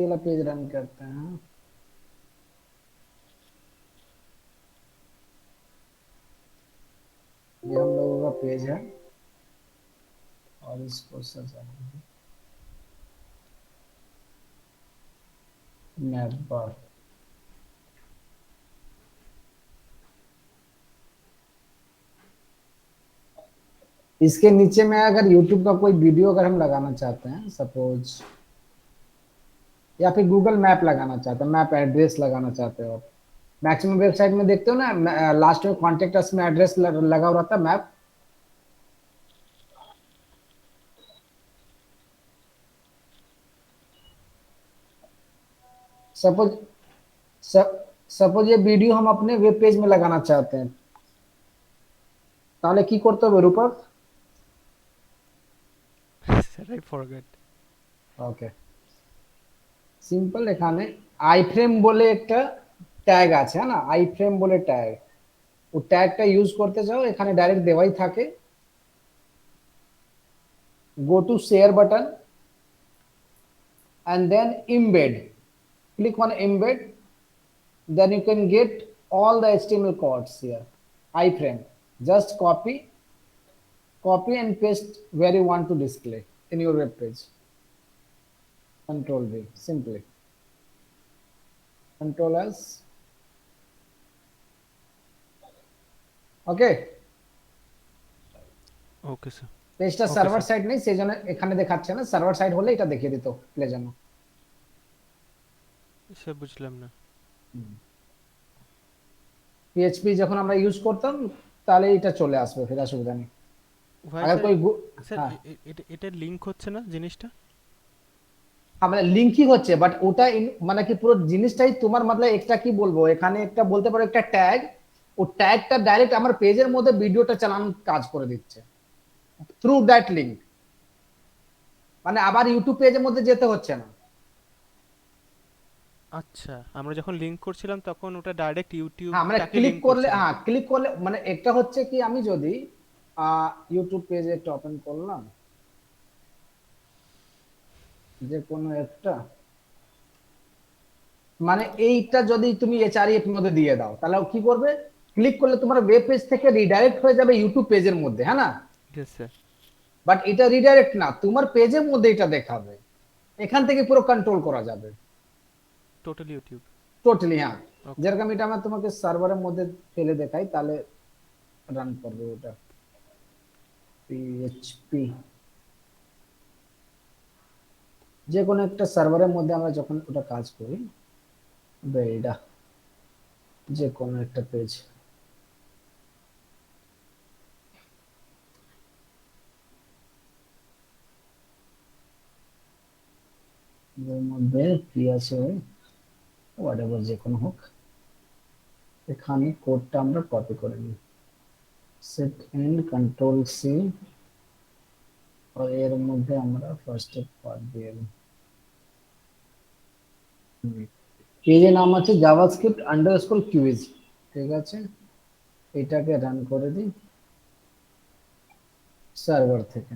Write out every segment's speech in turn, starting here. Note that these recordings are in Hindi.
वाला पेज रन करते हैं। ये हम लोगों का पेज है और इसको सजाएंगे मैप बार। इसके नीचे में अगर YouTube का कोई वीडियो अगर हम लगाना चाहते हैं सपोज, या फिर गूगल मैप लगाना चाहते हैं, मैप एड्रेस लगाना चाहते हो, मैक्सिमम वेबसाइट में देखते हो ना लास्ट में कॉन्टेक्ट अस में एड्रेस लगा हुआ रहता है मैप। सपोज सपोज ये वीडियो हम अपने वेब पेज में लगाना चाहते हैं, তাহলে কি করতে হবে রূপক? Sir, I forgot. Okay, simple. এখানে আই ফ্রেম বলে একটা ট্যাগ আছে, হ্যাঁ না, আই ফ্রেম বলে ট্যাগ। ও ট্যাগটা ইউজ করতে চাও, এখানে ডাইরেক্ট দেওয়াই থাকে। Go to share button and then embed, click on embed, then you can get all the HTML codes here. iframe, just copy and paste where you want to display in your web page. Control V, simply control S. Okay, Okay, sir. পেজটা Okay, সার্ভার sir. সাইড নেই, সেজন্য এখানে দেখাচ্ছে না। সার্ভার সাইড হলে এটা দেখিয়ে দিত প্লে জন্য। সে বুঝলাম না। পিএইচপি যখন আমরা ইউজ করতাম তাহলে এটা চলে আসবে, ফের অসুবিধা নেই। ভাই আগে স্যার, কোই স্যার হ্যাঁ, এটা লিংক হচ্ছে না জিনিসটা? মানে লিঙ্কই হচ্ছে, বাট ওটা মানে কি পুরো জিনিসটাই তোমার, মানে একটা কি বলবো, এখানে একটা বলতে পারো একটা ট্যাগ। ও ট্যাগটা ডাইরেক্ট আমার পেজের মধ্যে ভিডিওটা চালানোর কাজ করে দিচ্ছে থ্রু দ্যাট লিঙ্ক। মানে আবার ইউটিউব পেজের মধ্যে যেতে হচ্ছে না। আচ্ছা, আমরা যখন লিংক করছিলাম তখন ওটা ডাইরেক্ট হ্যাঁ, মানে ইউটিউবটাকে ক্লিক লিংক করলে, করছিল। হ্যাঁ ক্লিক করলে, মানে একটা হচ্ছে কি, আমি যদি ইউটিউব পেজে একটা ওপেন করলাম, যে কোনো একটা, মানে এইটা যদি তুমি এইচআরইএফ এর মধ্যে দিয়ে দাও, তাহলে ও কি করবে, ক্লিক করলে তোমার ওয়েব পেজ থেকে রিডাইরেক্ট হয়ে যাবে ইউটিউব পেজের মধ্যে, হ্যাঁ না। Yes sir. বাট এটা রিডাইরেক্ট না, তোমার পেজের মধ্যে এটা দেখাবে। এখান থেকে পুরো কন্ট্রোল করা যাবে টোটাল ইউটিউব। টোটালি। হ্যাঁ, ওকে। যেরকম এটা আমার তোমাকে সার্ভারের মধ্যে ফেলে দেখাই, তাহলে রান করবে ওটা। পিএইচপি যে কোনো একটা সার্ভারের মধ্যে আমরা যখন ওটা কাজ করি, এটা যে কোনো একটা পেজ, এর মধ্যে কি আছে, হোয়াটএভার যে কোনো হোক, এখানে কোডটা আমরা কপি করে নিই, সেট এন্ড কন্ট্রোল সি, और এর মধ্যে আমরা ফার্স্ট পার্ট দিয়ে দিই। পেজের নাম আছে জাভাস্ক্রিপ্ট আন্ডারস্কোর কিউইজ, ঠিক আছে। এটাকে রান করে দিই সার্ভার থেকে।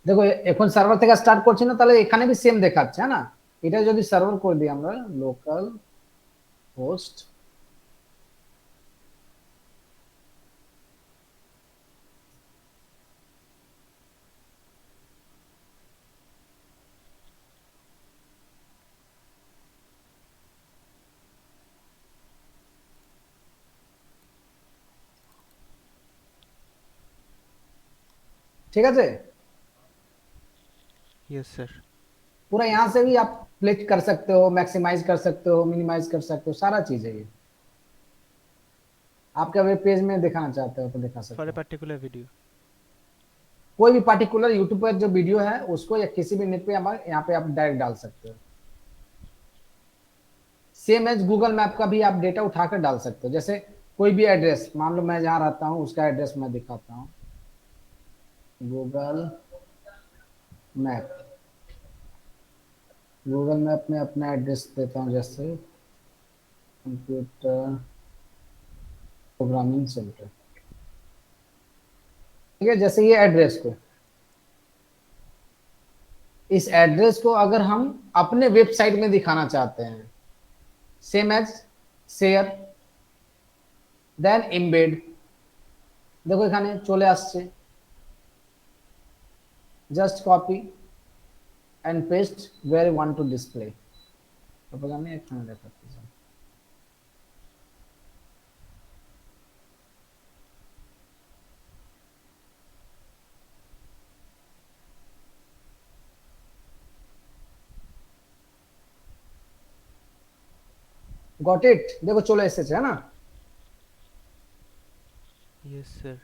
দেখো এখন সার্ভার থেকে স্টার্ট করছি না, তাহলে এখানে भी সেম দেখাচ্ছে, হ্যাঁ না। এটা যদি সার্ভার করে দিই আমরা লোকাল হোস্ট, ঠিক আছে। Yes sir. पूरा यहाँ से भी आप प्ले कर सकते हो, मैक्सिमाइज कर सकते हो, मिनिमाइज कर सकते हो, सारा चीज है ये। आपके वेब पेज में दिखाना चाहते हो तो दिखा ফর सकते এ हो। Particular video. कोई भी पार्टिकुलर यूट्यूब पर जो वीडियो है उसको, या किसी भी नेट पे हमारे यहाँ पे आप डायरेक्ट डाल सकते हो। सेम एज गूगल मैप का भी आप डेटा उठाकर डाल सकते हो। जैसे कोई भी एड्रेस, मान लो मैं जहाँ रहता हूँ उसका एड्रेस मैं दिखाता हूँ, गूगल मैप। गूगल मैप में अपना एड्रेस देता हूँ, जैसे कंप्यूटर प्रोग्रामिंग सेंटर, ठीक है। जैसे ये एड्रेस को इस एड्रेस को अगर हम अपने वेबसाइट में दिखाना चाहते हैं, same as share then embed, देखो এখানে চলে আসছে, just copy and paste where you want to display। তারপর আমি এখানে দেখাচ্ছি। गॉट इट, देखो চলে এসেছে, है ना। Yes sir.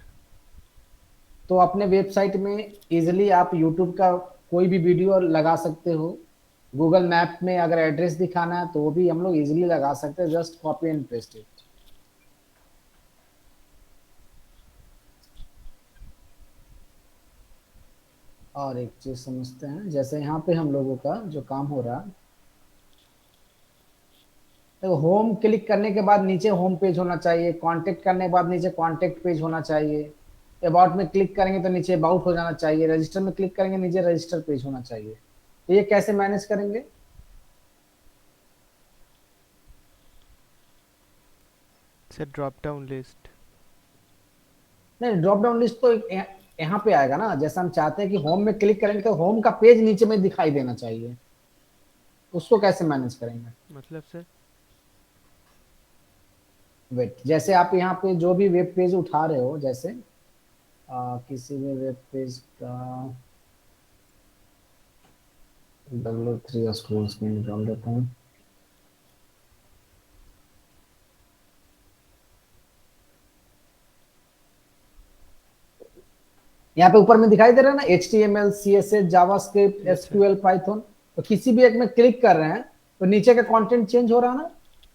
तो अपने वेबसाइट में इजिली आप यूट्यूब का कोई भी वीडियो लगा सकते हो। गूगल मैप में अगर एड्रेस दिखाना है तो वो भी हम लोग इजिली लगा सकते हैं, just copy and paste it. और एक चीज समझते हैं, जैसे यहाँ पे हम लोगों का जो काम हो रहा है, देखो होम क्लिक करने के बाद नीचे होम पेज होना चाहिए, कांटेक्ट करने के बाद नीचे कांटेक्ट पेज होना चाहिए, अबाउट में क्लिक करेंगे तो नीचे अबाउट हो जाना चाहिए, रजिस्टर में क्लिक करेंगे नीचे रजिस्टर पेज होना चाहिए। तो ये कैसे मैनेज करेंगे? Sir drop down list. नहीं, ड्रॉप डाउन लिस्ट तो यहाँ पे आएगा ना। जैसे हम चाहते हैं कि होम में क्लिक करेंगे तो होम का पेज नीचे में दिखाई देना चाहिए, उसको कैसे मैनेज करेंगे? मतलब सर वेट, जैसे आप यहाँ पे जो भी वेब पेज उठा रहे हो, जैसे किसी भी वेब पेज का W3 स्कूल्स में निकाल देता हूँ। यहाँ पे ऊपर में दिखाई दे रहा है ना, HTML CSS JavaScript yes sir. SQL Python. तो किसी भी एक में क्लिक कर रहे हैं तो नीचे का कंटेंट चेंज हो रहा है ना,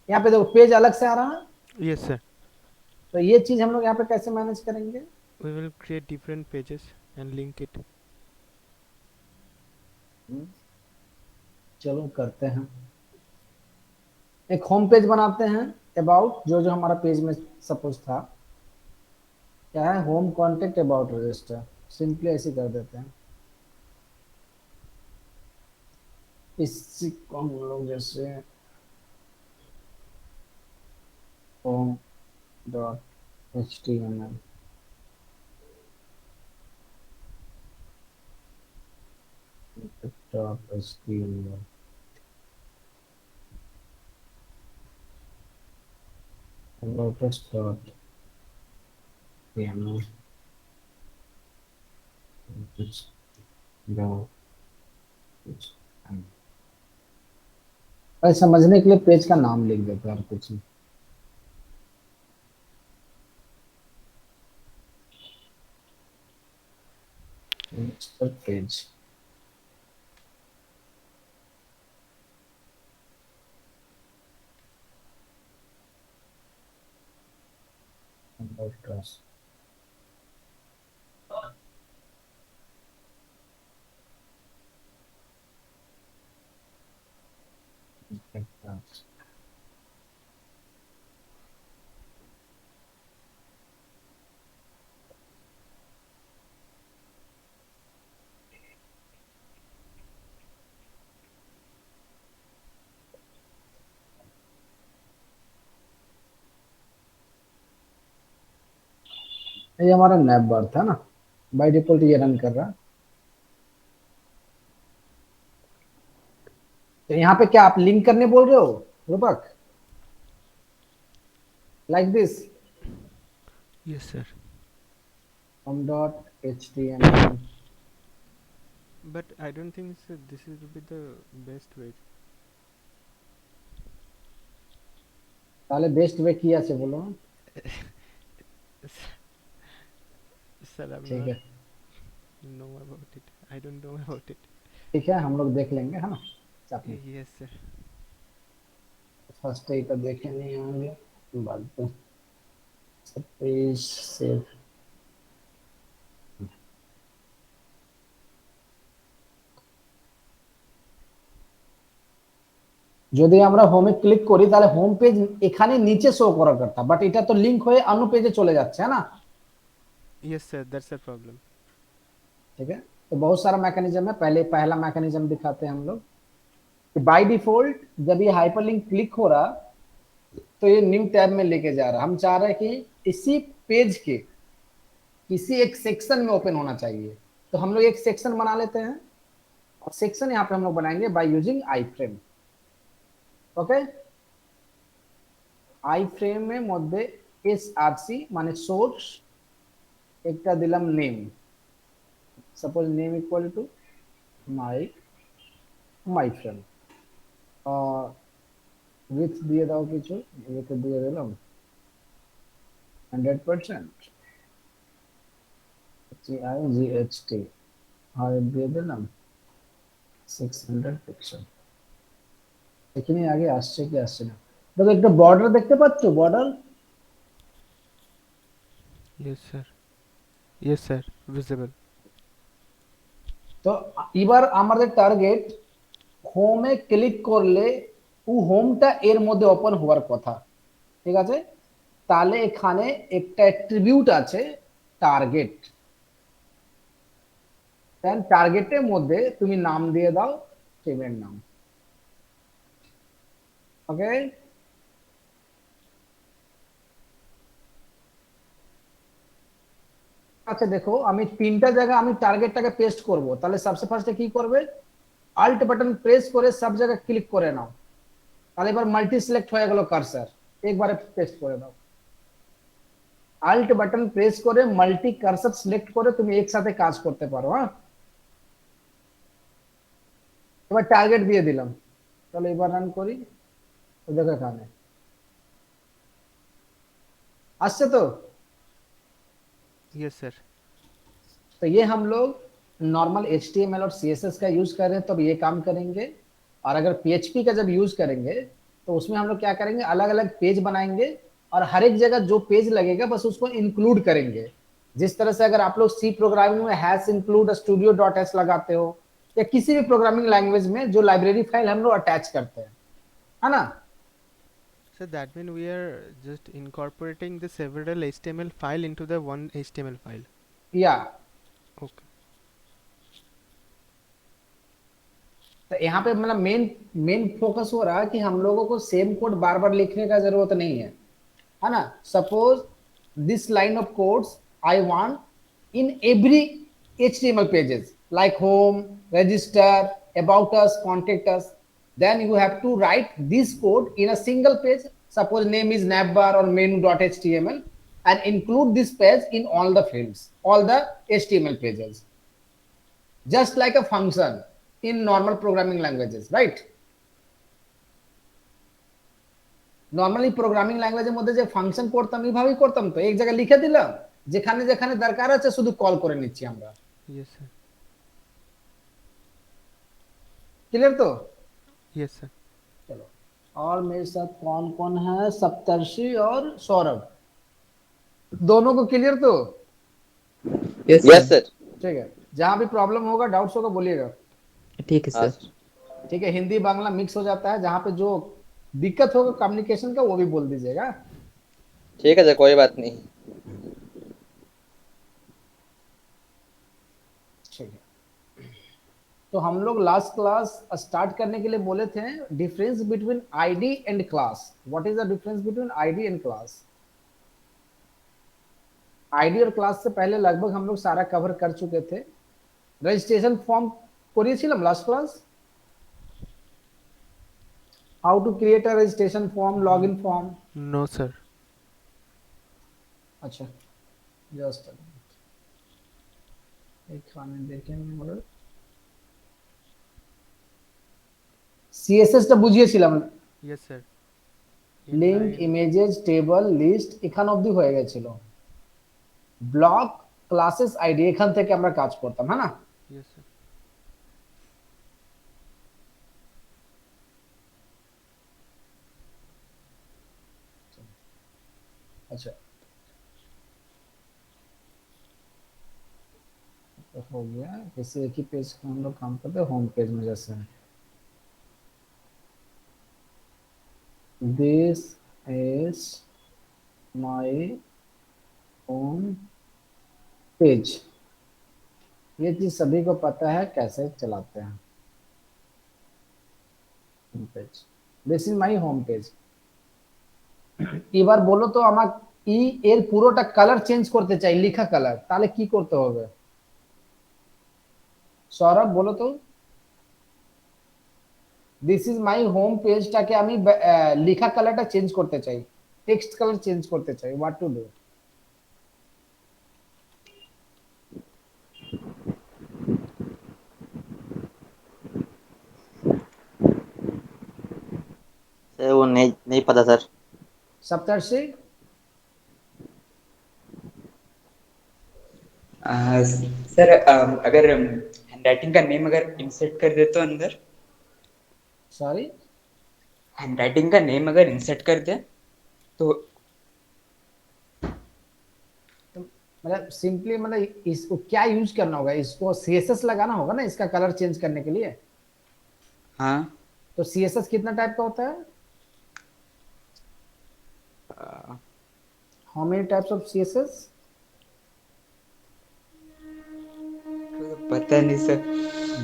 यहाँ पे देखो पेज अलग से आ रहा है। Yes sir. तो ये चीज हम लोग यहाँ पे कैसे मैनेज करेंगे? We will create different pages and link it. चलो करते हैं, एक होम पेज बनाते हैं, अबाउट जो जो हमारा पेज में सपोज था, क्या है, home contact about register, simply ऐसे कर देते हैं। इसी को हम लोग जैसे home dot HTML dot HTML about us dot HTML which go which और समझने के लिए पेज का नाम लिख देते हैं और कुछ नहीं। पेज about us ये हमारा नैप बार था ना, बाय डिफॉल्ट ये रन कर रहा। तो यहाँ पे क्या आप लिंक करने बोल रहे हो रूपक, like this yes sir. Home dot HTML? But I don't think this is be the best way. তাহলে বেস্ট वे কি আছে বলো? सर आई एम ठीक है, not know about it. I don't know about it. ठीक है, हम लोग देख लेंगे, है ना, चाप नहीं। Yes sir. फर्स्ट এটা দেখে নিই আগে, বাদ দে পেজ সেভ। যদি আমরা হোমে ক্লিক করি তাহলে হোম পেজ এখানে নিচে শো করার কথা, বাট এটা তো লিংক হয়ে অন্য পেজে চলে যাচ্ছে, है ना। Yes sir that's a problem. ठीक है, तो बहुत सारा मैकेनिज्म है, पहले पहला मैकेनिज्म दिखाते हैं हम लोग कि बाय डिफॉल्ट जब ये हाइपरलिंक क्लिक हो रहा तो ये न्यू टैब में लेके जा रहा, हम चाह रहे हैं कि इसी पेज के किसी एक सेक्शन में ओपन होना चाहिए। तो हम लोग एक सेक्शन बना लेते हैं और सेक्शन यहाँ पे हम लोग बनाएंगे by using I frame. Okay, I frame में मध्य एसआरसी माने सोर्स একটা দিলাম name, suppose name equal to my my frame, with দিয়ে দাও কিছু, উইথ দিয়ে দিলাম 100% GIGHT, হাইট দিয়ে দিলাম 600 পিক্সেল। এখানে আগে আসছে কি আসছে না, দেখো একটা বর্ডার দেখতে পাচ্ছ, border. Yes, sir. Yes, sir. Visible. তো এবার আমাদের টার্গেট হোমে ক্লিক করলে ও হোমটা এর মধ্যে ওপেন হওয়ার কথা, ঠিক আছে? তাহলে এখানে একটা অ্যাট্রিবিউট আছে টার্গেট, দেন টার্গেটের মধ্যে তুমি নাম দিয়ে দাও ফ্রেমের নাম। ওকে, আচ্ছা দেখো আমি তিনটা জায়গায় আমি টার্গেটটাকে পেস্ট করব, তাহলে সবসে ফার্স্টে কি করবে, আল্ট বাটন প্রেস করে সব জায়গায় ক্লিক করে নাও, তাহলে এবার মাল্টি সিলেক্ট হয়ে গেল কার্সার, একবারে পেস্ট করে দাও। আল্ট বাটন প্রেস করে মাল্টি কার্সার সিলেক্ট করে তুমি একসাথে কাজ করতে পারো। হ্যাঁ, এবার টার্গেট দিয়ে দিলাম, তাহলে এবার রান করি, তো দেখো এখানে আসছে তো। Yes, sir. तो ये हम लोग नॉर्मल HTML और CSS का यूज कर रहे हैं तो अब ये काम करेंगे, और अगर PHP का जब यूज करेंगे तो उसमें हम लोग क्या करेंगे, अलग अलग पेज बनाएंगे और हर एक जगह जो पेज लगेगा बस उसको इंक्लूड करेंगे। जिस तरह से अगर आप लोग सी प्रोग्रामिंग में hash include studio dot S लगाते हो या किसी भी प्रोग्रामिंग लैंग्वेज में जो लाइब्रेरी फाइल हम लोग अटैच करते हैं, है ना? So that means we are just incorporating the several HTML file into the one HTML file. या Okay. तो यहाँ पे मतलब मेन मेन फोकस हो रहा है कि हम लोगों को सेम कोड बार बार लिखने का जरूरत नहीं है ना? Suppose this line of codes I want in every HTML pages like home, register, about us, contact us, then you have to write this code in a single page. Suppose name is navbar or menu.html and include this page in all the fields, all the HTML pages, just like a function in normal programming languages, right? Normally programming ল্যাঙ্গুয়েজের মধ্যে যে ফাংশন করতাম এইভাবেই করতাম, তো এক জায়গায় লিখে দিলাম, যেখানে যেখানে দরকার আছে শুধু কল করে নিচ্ছি আমরা। Yes, sir. क्लियर तो? Yes, sir. चलो, और मेरे साथ कौन कौन है, सप्तर्षि और सौरभ, दोनों को क्लियर तो? Yes yes sir. सर। ठीक है, जहां भी प्रॉब्लम होगा डाउट्स होगा बोलिएगा। ठीक है हाँ सर। सर। ठीक है, हिंदी बांग्ला मिक्स हो जाता है, जहां पे जो दिक्कत होगा कम्युनिकेशन का वो भी बोल दीजिएगा। ठीक है सर, कोई बात नहीं। ठीक है, तो हम लोग लास्ट क्लास स्टार्ट करने के लिए बोले थे difference between ID and class. What is the difference between ID and class? ID और क्लास से पहले लगभग हम लोग सारा कवर कर चुके थे। रजिस्ट्रेशन फॉर्म করিয়েছিলাম last class, how to create a registration form, login form. No, sir. अच्छा, जस्ट এখানে দেখেন আমরা সিএসএস টা বুঝিয়েছিলাম, Yes, sir. Link, Inline. Images, table, list এখান অবধি হয়ে গেছিল। ব্লক, ক্লাসেস, আইডি এখান থেকে আমরা কাজ করতাম, হ্যাঁ না? Yes, sir. अच्छा, तो हो गया, जैसे एक ही पेज का हम लोग काम करते हैं, होम पेज में जैसे this is my home page. ये चीज सभी को पता है कैसे चलाते हैं home page. This is my home page. এবার বলো তো আমার এর পুরোটা কালার চেঞ্জ করতে চাই, লেখা কালার, তাহলে কি করতে হবে? সৌরভ বলো তো। দিস ইজ মাই হোম পেজটাকে আমি লেখা কালারটা চেঞ্জ করতে চাই, টেক্সট কালার চেঞ্জ করতে চাই, হোয়াট টু ডু? सर वो नहीं नहीं पता सर। सप्तर्षि। सर अगर हैंडराइटिंग का नेम अगर इंसर्ट कर दे तो अंदर, सॉरी, हैंडराइटिंग का नेम अगर इंसर्ट कर दे तो मतलब सिंपली मतलब इसको क्या यूज करना होगा? इसको सीएसएस लगाना होगा ना इसका कलर चेंज करने के लिए। हाँ तो सीएसएस कितना टाइप का होता है? How many types of CSS? पता नहीं सर।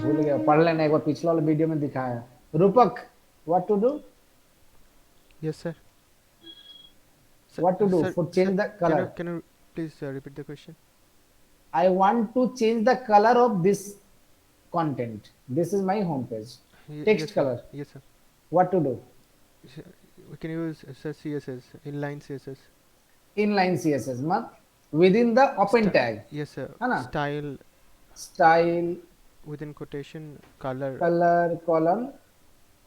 भूल गया, पढ़ लेना, एक बार पिछला वाला वीडियो में दिखाया है। Rupak, what to do? Yes, sir. What to do for change the color? Can you please repeat the question? I want to change the color of this content. This is my home page. Text Yes, sir. color. Yes, sir. What to do? We can use sir, CSS, inline CSS. Inline CSS मत, within the open tag, Yes, sir. है ना? Style Style, within quotation, color. color, column,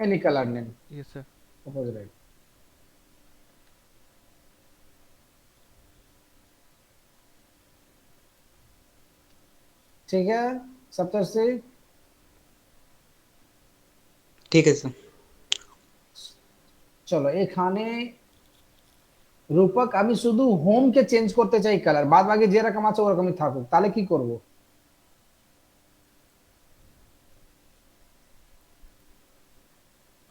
any color name. Yes, sir. Suppose right. ठीक है सप्तर्षि। ठीक है सर। চলো এখানে রূপক আমি শুধু হোম কে চেঞ্জ করতে চাই কালার, বাদ বাকি যেরকম আছে ওরকমই থাকুক, তাহলে কি করব?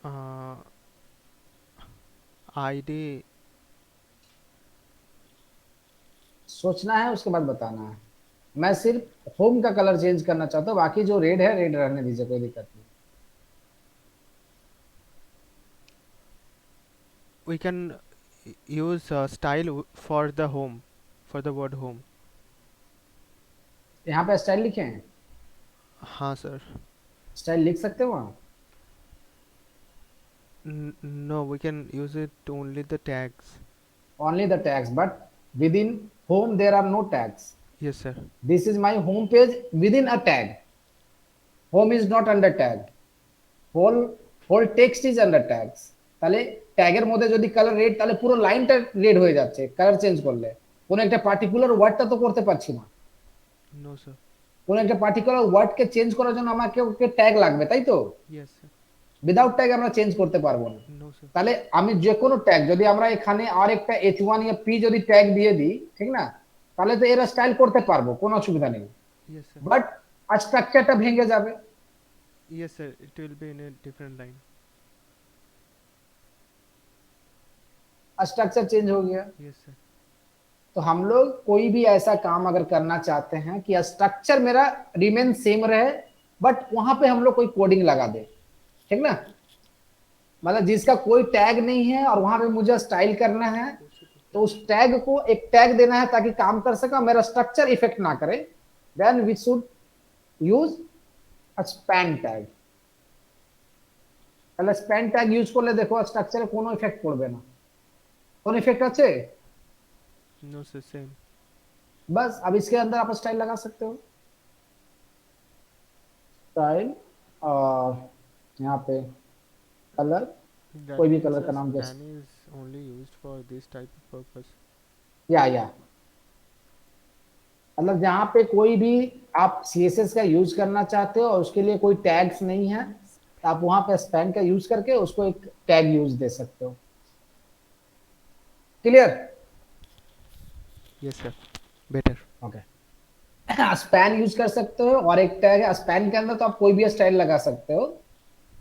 Uh, ID. सोचना है उसके बाद बताना है। मैं सिर्फ होम का कलर चेंज करना चाहता हूँ, बाकी जो रेड है रेड रहने दीजिए, कोई दिक्कत नहीं। We can use style for the home, for the word home. यहाँ पे स्टाइल लिखे हैं, हाँ sir. स्टाइल लिख सकते हो वहाँ? No, we can use it only the tags. Only the tags, but within home there are no tags. Yes, sir. This is my home page within a tag. Home is not under tag. Whole text is under tags. তাহলে ট্যাগের মধ্যে যদি কালার রেড, তাহলে পুরো লাইনটা রেড হয়ে যাচ্ছে কালার চেঞ্জ করলে। কোন একটা পার্টিকুলার ওয়ার্ডটা তো করতে পারছি না। No, sir. কোন একটা পার্টিকুলার ওয়ার্ডকে চেঞ্জ করার জন্য আমাকে ওকে ট্যাগ লাগবে, তাই তো? Yes, sir. উইদাউট ট্যাগ আমরা চেঞ্জ করতে পারবো না। No, sir. তাহলে আমি যে কোনো ট্যাগ যদি আমরা এখানে আর একটা h1 या p যদি ট্যাগ দিয়ে দিই, ঠিক না, তাহলে তো এরা স্টাইল করতে পারবো, কোনো অসুবিধা নেই। Yes, sir. বাট আর স্ট্রাকচারটা ভেঙে যাবে। Yes, sir. It will be in a different line. Structure change हो गया। Yes, sir. तो हम लोग कोई भी ऐसा काम अगर करना चाहते हैं कि स्ट्रक्चर मेरा रिमेन सेम रहे, बट वहां पे हम लोग कोई कोडिंग लगा दे, ठीक ना, मतलब जिसका कोई टैग नहीं है और वहां पे मुझे स्टाइल करना है, तो उस टैग को एक टैग देना है ताकि काम कर सका, मेरा स्ट्रक्चर इफेक्ट ना करे। Then we should use a span tag. তাহলে স্প্যান ট্যাগ ইউজ করলে দেখো স্ট্রাকচারে কোনো ইফেক্ট পড়বে না। কোন इफेक्ट আছে? No, sir. Same. बस अब इसके अंदर आप स्टाइल लगा सकते हो, स्टाइल, और यहाँ पे कलर, That कोई भी means कलर the का नाम जैसे, span is only used for this type of purpose. या मतलब जहाँ पे कोई भी आप सीएसएस का यूज करना चाहते हो और उसके लिए कोई टैग्स नहीं है, तो आप वहां पे स्पैन का यूज करके उसको एक टैग यूज दे सकते हो। Clear? Yes, sir. Better. Okay. Span use कर सकते हो और एक टैग है स्पैन के अंदर, तो आप कोई भी स्टाइल लगा सकते हो,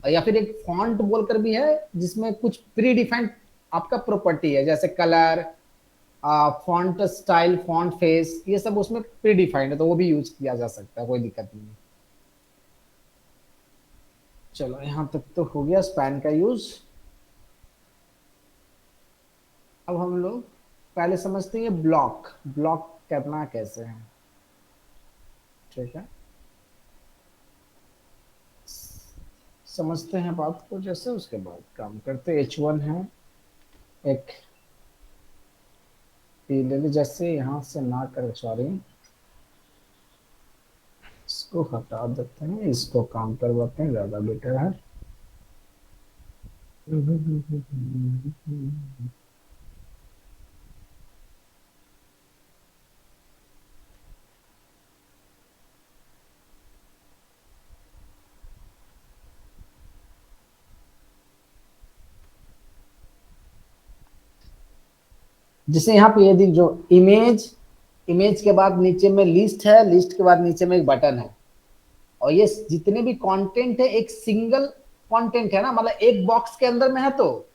या फिर एक फॉन्ट बोलकर भी है जिसमें कुछ प्री डिफाइंड आपका प्रॉपर्टी है, जैसे colour, font style, font face, ये सब उसमें प्री डिफाइंड है, तो वो भी यूज किया जा सकता है, कोई दिक्कत नहीं है। चलो यहाँ तक तो हो गया स्पैन का यूज। अब हम लोग पहले समझते हैं ब्लॉक, ब्लॉक करना कैसे है। ठीक है, समझते हैं बात को, जैसे उसके बाद काम करते। H1 है, एक पी ले ली, जैसे यहाँ से ना कर, सॉरी इसको हटा देते हैं, इसको काम करवाते हैं, ज्यादा बेटर है। जैसे यहाँ पे ये देख, जो इमेज, इमेज के बाद नीचे में लिस्ट है, लिस्ट के बाद नीचे में एक बटन है, और ये जितने भी कंटेंट है एक सिंगल कंटेंट है ना, मतलब एक बॉक्स के अंदर में है, तो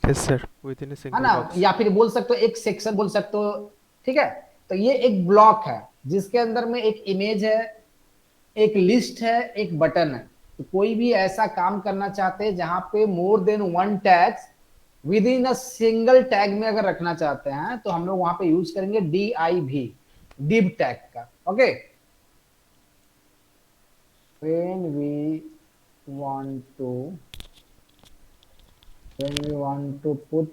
Yes, sir. Within a है single ना, box. या फिर बोल सकते हो एक सेक्शन बोल सकते हो। ठीक है, तो ये एक ब्लॉक है जिसके अंदर में एक इमेज है, एक लिस्ट है, एक बटन है। तो कोई भी ऐसा काम करना चाहते हैं जहां पे मोर than one tags with in a single tag में अगर रखना चाहते हैं, तो हम लोग वहां पे यूज करेंगे DIV, div टैग का। Okay, when we want to put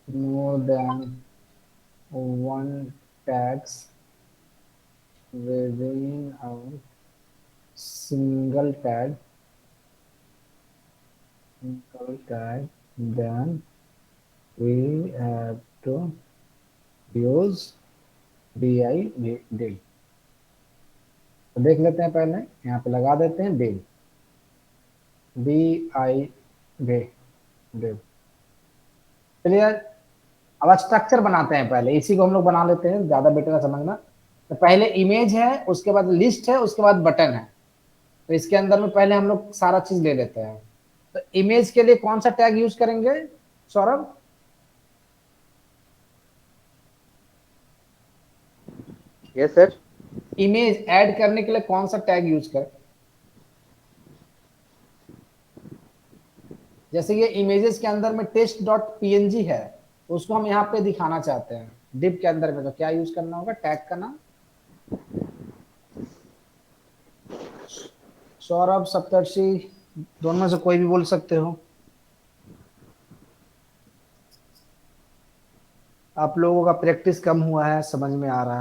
more than one tags within a single tag, then we have to use div। तो देख लेते हैं, पहले यहाँ पे लगा देते हैं div, div। क्लियर। अब स्ट्रक्चर बनाते हैं, पहले इसी को हम लोग बना लेते हैं, ज्यादा बेटर है समझना। तो पहले इमेज है, उसके बाद लिस्ट है, उसके बाद बटन है। तो इसके अंदर में पहले हम लोग सारा चीज ले लेते हैं। तो इमेज के लिए कौन सा टैग यूज करेंगे Saurabh? Yes sir. Image add करने के लिए कौन सा टैग यूज करें? जैसे ये इमेजेस के अंदर में test.png है, तो उसको हम यहाँ पे दिखाना चाहते हैं डिव के अंदर में, तो क्या यूज करना होगा? टैग का नाम सौरभ, सप्तर्षि, दोनों में से कोई भी बोल सकते हो। आप लोगों का प्रैक्टिस कम हुआ है, समझ में आ रहा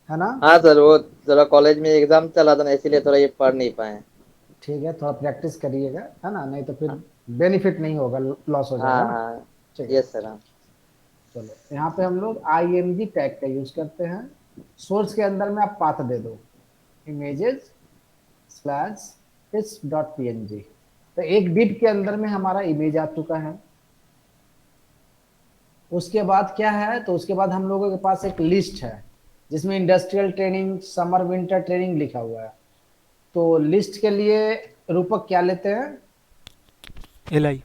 है ना? हाँ सर, वो जरा कॉलेज में एग्जाम चला था ना, इसीलिए थोड़ा ये पढ़ नहीं पाए। ठीक है, थोड़ा प्रैक्टिस करिएगा, है ना, नहीं तो फिर बेनिफिट नहीं होगा, लॉस हो हाँ जाएगा ना। हाँ। ठीक है, यस सर। हाँ चलो यहाँ पे हम लोग IMG टैग का यूज करते हैं। सोर्स के अंदर में आप पाथ दे दो, images स्लैश test.png। तो एक डिव के अंदर में हमारा इमेज आ चुका है। उसके बाद क्या है? तो उसके बाद हम लोगों के पास एक लिस्ट है जिसमें industrial training, summer winter training लिखा हुआ है। तो लिस्ट के लिए रूपक क्या लेते हैं? LI.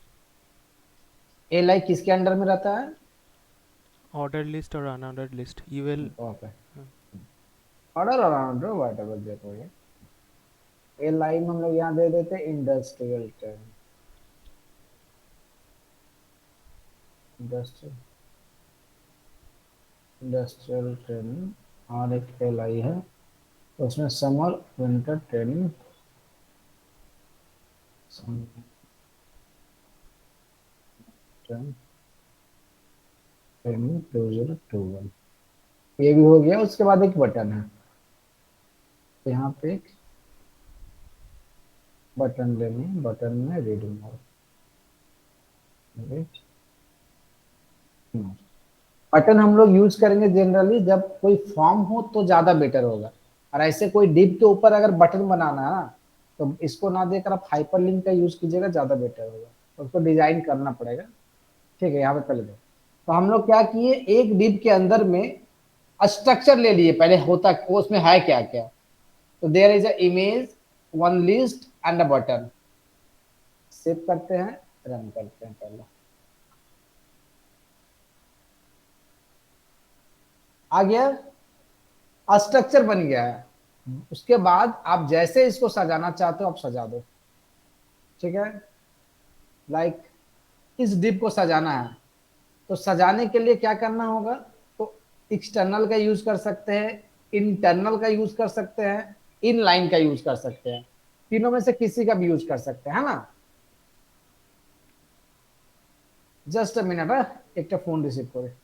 LI किसके अंडर में रहता है? Ordered list or unordered list. You will. Okay, order around whatever देखो, ये LI में हम लोग यहाँ दे देते हैं इंडस्ट्रियल ट्रेनिंग, इंडस्ट्रियल ट्रेनिंग, और एक LI है, तो उसमें समर विंटर ट्रेनिंग, ट्रेनिंग 2021, ये भी हो गया। उसके बाद एक बटन है, तो यहाँ पे एक बटन लेनी है, बटन में रीड मोर, बटन हम लोग यूज करेंगे जनरली जब कोई फॉर्म हो तो ज्यादा बेटर होगा। और ऐसे कोई डिव के ऊपर अगर बटन बनाना है ना, तो इसको ना देकर आप हाइपरलिंक का यूज कीजिएगा, ज्यादा बेटर होगा। तो उसको डिजाइन करना पड़ेगा। ठीक है, यहाँ पे पहले दो। तो हम लोग क्या किए, एक डिव के अंदर में स्ट्रक्चर ले लिए, पहले होता वो उसमें है क्या क्या। तो there is a image, one list and a button. Save करते हैं, रन करते हैं पहले। आ गया, स्ट्रक्चर बन गया है। उसके बाद आप जैसे इसको सजाना चाहते हो आप सजा दो, ठीक है। लाइक इस डिप को सजाना है, तो सजाने के लिए क्या करना होगा, तो एक्सटर्नल का यूज कर सकते हैं, इंटरनल का यूज कर सकते हैं, इन लाइन का यूज कर सकते हैं, तीनों में से किसी का भी यूज कर सकते हैं, है ना। जस्ट अ मिनट है, एक फोन रिसीव करे।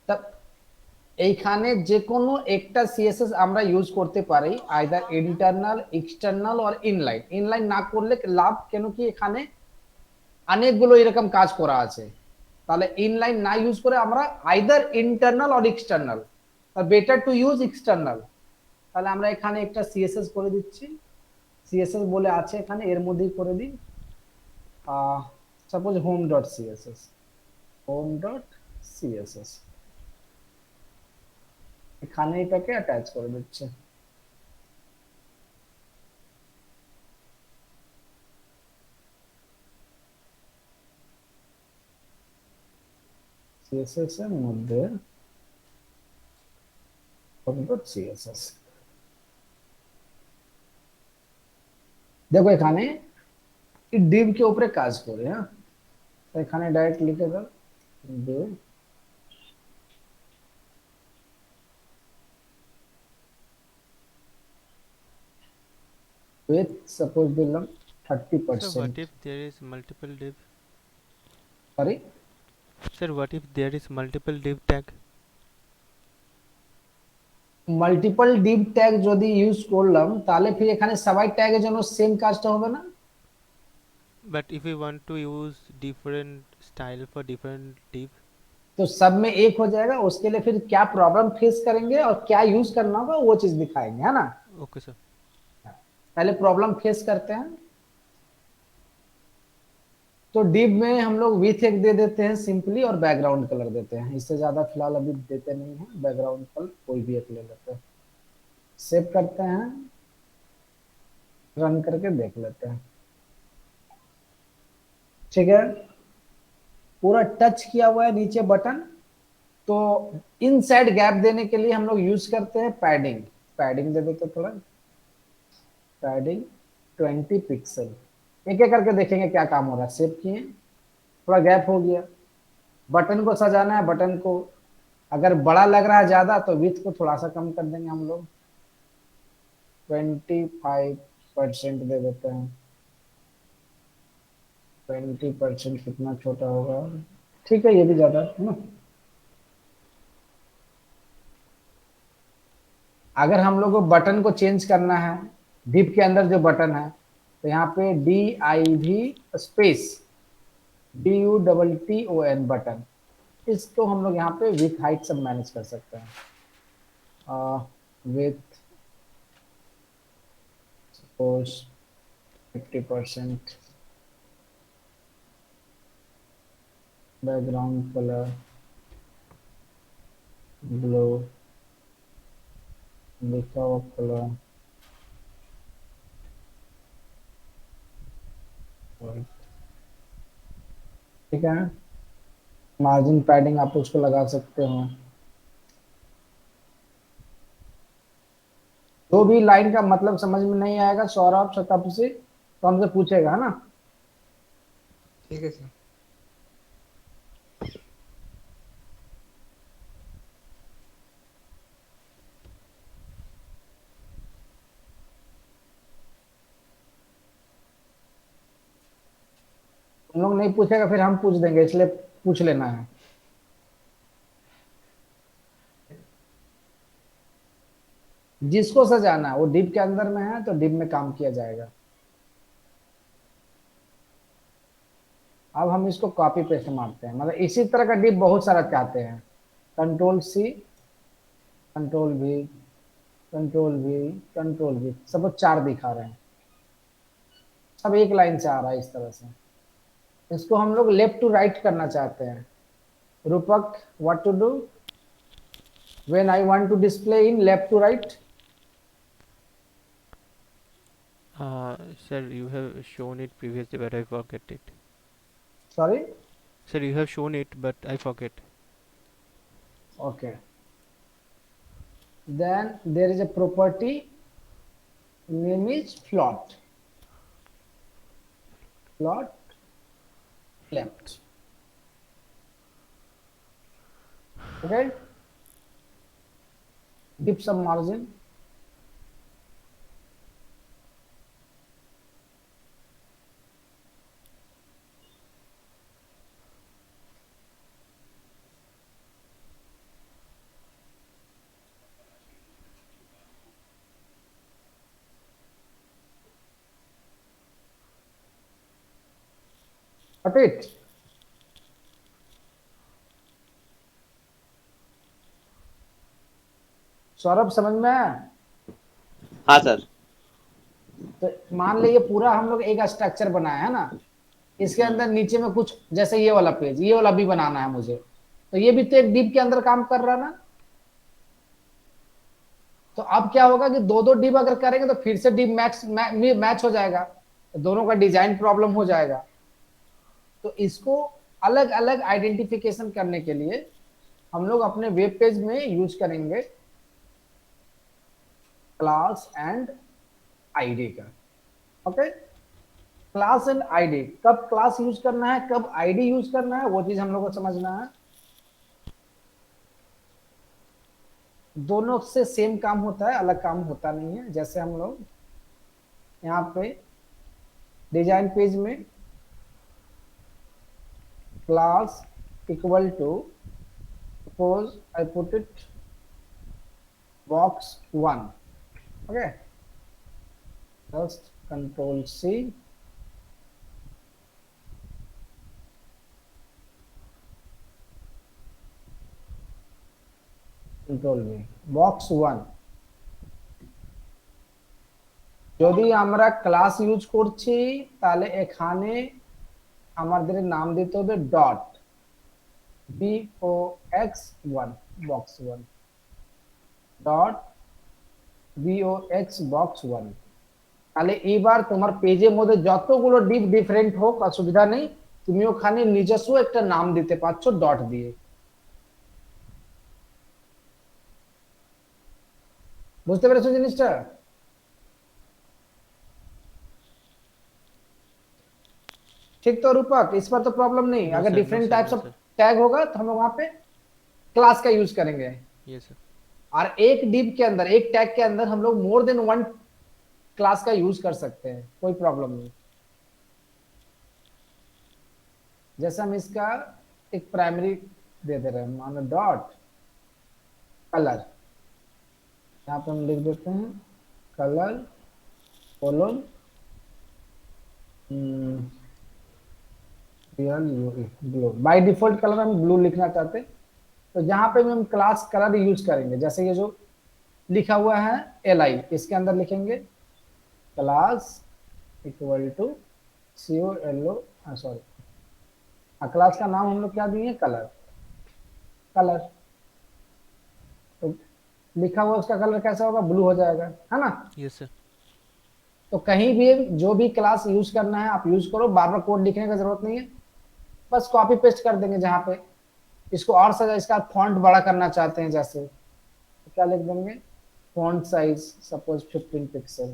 তব এইখানে যে কোনো একটা সিএসএস আমরা ইউজ করতে পারি, আইদার ইন্টারনাল, এক্সটার্নাল আর ইনলাইন। ইনলাইন না করলে লাভ, কেন কি এখানে অনেকগুলো এরকম কাজ করা আছে। তাহলে ইনলাইন না ইউজ করে আমরা আইদার ইন্টারনাল আর external, better to use external. তাহলে আমরা এখানে একটা সিএসএস করে দিচ্ছি, সিএসএস বলে আছে এখানে, এর মধ্যেই করে দিই। Suppose home dot CSS, home dot CSS, এখানে এটাকে অ্যাটাচ করে দিচ্ছে। সিএসএস এর মধ্যে হোম ডট সিএসএস, দেখো এখানে ডিভ के ऊपर কাজ করে। হ্যাঁ, তো এখানে ডাইরেক্ট লিখে দাও ডিভ with suppose দিলাম So 30%। what if there is multiple div? Sorry, Sir, what if there is multiple div tag? Multiple Depp tag যদি ইউজ করলাম তাহলে फिर এখানে সবাই ট্যাগের জন্য সেম কাজটা হবে না। But if we want to use different style for different div, तो सब में एक हो जाएगा। उसके लिए फिर क्या प्रॉब्लम फेस करेंगे और क्या यूज करना होगा वो चीज दिखाएंगे, है ना। okay sir. पहले प्रॉब्लम फेस करते हैं। तो डिव में हम लोग विथ एक दे देते हैं सिंपली, और बैकग्राउंड कलर देते हैं। इससे ज्यादा फिलहाल अभी देते नहीं है। बैकग्राउंड कलर कोई भी एक ले लेते हैं, सेव करते हैं, रन करके देख लेते हैं। ठीक है, पूरा टच किया हुआ है नीचे बटन। तो इनसाइड गैप देने के लिए हम लोग यूज करते हैं पैडिंग। पैडिंग दे देते थोड़ा, पैडिंग 20 पिक्सल। एक एक करके देखेंगे क्या काम हो रहा है। सेव किए, थोड़ा गैप हो गया। बटन को सजाना है, बटन को अगर बड़ा लग रहा है ज्यादा तो विड्थ को थोड़ा सा कम कर देंगे हम लोग, 25% दे देते हैं। 20% कितना छोटा होगा, ठीक है, ये भी ज्यादा है ना। अगर हम लोग को बटन को चेंज करना है, डिप के अंदर जो बटन है, तो यहाँ पे DIV स्पेस DUTTON बटन, इसको हम लोग यहाँ पे विथ हाइट सब मैनेज कर सकते हैं। With suppose 50%, background colour blue, लिखा हुआ कलर व्हाइट, ठीक है। मार्जिन पैडिंग आप उसको लगा सकते हो। जो भी लाइन का मतलब समझ में नहीं आएगा सौरभ शताब्दी से तो हमसे पूछेगा, है ना। ठीक है सर। तुम लोग नहीं पूछेगा फिर हम पूछ देंगे, इसलिए पूछ लेना है। जिसको सजाना है वो डिप के अंदर में है तो डिप में काम किया जाएगा। अब हम इसको कॉपी पेस्ट मारते हैं, मतलब इसी तरह का डिप बहुत सारा चाहते हैं। Control C, control V, control V, control V, सब वो 4 दिखा रहे हैं, सब एक लाइन से आ रहा है इस तरह से। इसको हम लोग लेफ्ट टू राइट करना चाहते हैं। Rupak, what to do when I want to display in left to right? Sir, you have shown it previously, but I forget it. Sorry, Sir, you have shown it, but I forget. okay, then there is a property name is float, float left, okay, give some margin, got it? Saurabh समझ में आया? हाँ सर। तो मान लीजिए पूरा हम लोग एक स्ट्रक्चर बनाया है ना, इसके अंदर नीचे में कुछ जैसे ये वाला पेज, ये वाला भी बनाना है मुझे, तो ये भी तो एक डिप के अंदर काम कर रहा ना। तो अब क्या होगा कि दो दो डिप अगर करेंगे तो फिर से डिप मैच हो जाएगा, तो दोनों का डिजाइन प्रॉब्लम हो जाएगा। तो इसको अलग अलग आइडेंटिफिकेशन करने के लिए हम लोग अपने वेब पेज में यूज करेंगे क्लास एंड आईडी का। ओके, क्लास एंड आईडी, कब क्लास यूज करना है कब आईडी यूज करना है वो चीज हम लोग को समझना है। दोनों से सेम काम होता है, अलग काम होता नहीं है। जैसे हम लोग यहाँ पे डिजाइन पेज में class equal to, suppose I put it box 1, okay, just control C, control V, box 1। যদি আমরা ক্লাস ইউজ করছি তাহলে এখানে আমাদের নাম দিতে হবে dot box1, box 1 dot box1। তাহলে এবার তোমার পেজের মধ্যে যতগুলো ডিপ ডিফারেন্ট হোক অসুবিধা নেই, তুমি ওখানে নিজস্ব একটা নাম দিতে পারছো ডট দিয়ে। বুঝতে পেরেছো জিনিসটা? ठीक तो रूपक, इस पर तो प्रॉब्लम नहीं। No अगर sir, no different sir, types no of sir. Tag होगा तो हम लोग वहां पे क्लास का यूज करेंगे। Yes sir. और एक डिप के अंदर, एक टैग के अंदर हम लोग मोर देन वन क्लास का यूज कर सकते हैं, कोई प्रॉब्लम नहीं। जैसे हम इसका एक प्राइमरी दे दे रहे हैं, मानो डॉट कलर, यहाँ पे हम लिख देते हैं colour colon blue. By default colour हम ब्लू लिखना चाहते हैं, तो जहां पे भी हम क्लास कलर यूज करेंगे, जैसे ये जो लिखा हुआ है li, इसके अंदर लिखेंगे class equal to sorry, class का नाम हम लोग क्या दिए, कलर। कलर तो लिखा हुआ उसका कलर कैसा होगा, ब्लू हो जाएगा, है ना। Yes sir. तो कहीं भी जो भी क्लास यूज करना है आप यूज करो, बार बार कोड लिखने का जरूरत नहीं है, बस कॉपी पेस्ट कर देंगे जहां पे। इसको और सजा, इसका फॉन्ट बड़ा करना चाहते हैं जैसे, तो क्या लिख देंगे font size suppose 15 pixel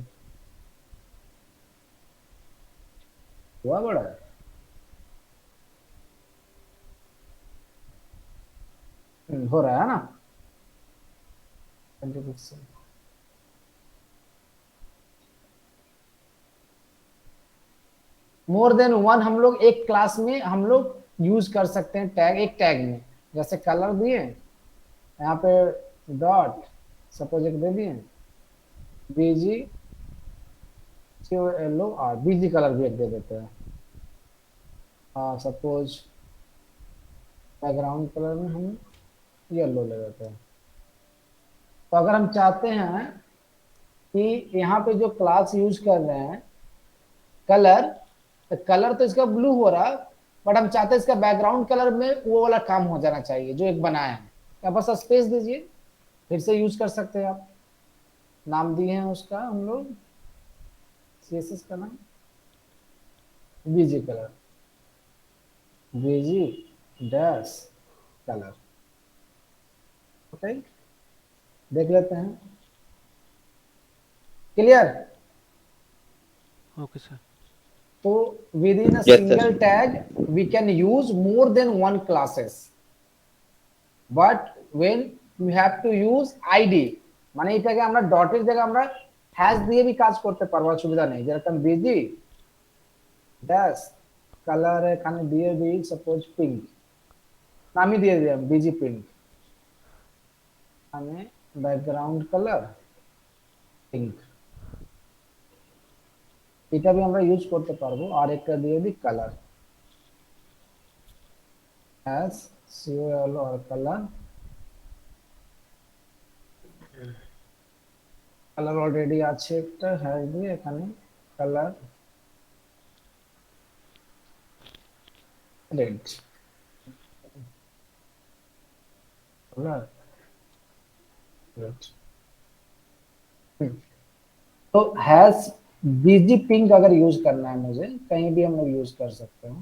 हुआ बड़ा है? हो रहा है ना 20 पिक्सल। मोर देन वन हम लोग एक क्लास में हम लोग यूज कर सकते हैं टैग, एक टैग में जैसे कलर दिए यहाँ पे डॉट सपोज एक दे दिए बीजी येलो और बीजी कलर भी एक दे देते हैं सपोज बैकग्राउंड कलर में हम येलो ले लेते हैं। तो अगर हम चाहते हैं कि यहाँ पे जो क्लास यूज कर रहे हैं कलर, तो कलर तो इसका ब्लू हो रहा, बट हम चाहते हैं इसका बैकग्राउंड कलर में वो वाला काम हो जाना चाहिए जो एक बनाया है। क्या बस स्पेस दीजिए, फिर से यूज कर सकते हैं आप। नाम दिए हैं उसका हम लोग CSS का नाम बीजी कलर, बीजी डैश कलर। ओके, देख लेते हैं। क्लियर? Okay, sir. तो within a Yes, single sir. tag we can use more than one classes, but when we have to use id মানে এটাকে আমরা ডটের জায়গায় আমরা হ্যাশ দিয়ে भी কাজ করতে পারবো, অসুবিধা নেই। যেরকম বিজি ড্যাশ কালার এখানে দিয়ে দিই সাপোজ পিঙ্ক, আমি দিয়ে দিলাম বিজি পিঙ্ক, আমি ব্যাকগ্রাউন্ড কালার পিঙ্ক, এটা भी আমরা ইউজ করতে পারবো। আর একটা দিয়ে দিই colour as COL or color colour already আছে একটা হ্যাশ দিয়ে এখানে কালার রেড কালার রেड। तो हैश बीजी पिंक अगर यूज करना है मुझे कहीं भी हम लोग यूज कर सकते हैं,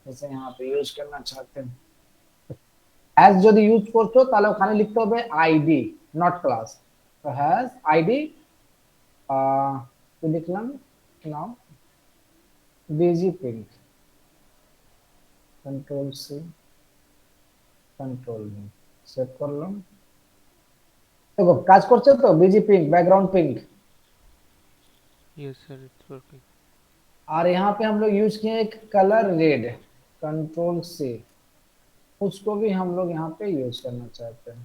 जैसे यहाँ पे यूज करना चाहते हैं हैश যদি ইউজ করছো তাহলে ওখানে লিখতে হবে আইডি নট ক্লাস। তো হ্যাশ আইডি তো লিখলাম now BG pink, control C control V save করলাম। দেখো কাজ করছে তো BG pink background pink. Yes, sir. It's working. और यहाँ पे हम लोग यूज किए एक कलर रेड, कंट्रोल से उसको भी हम लोग यहाँ पे यूज करना चाहते हैं।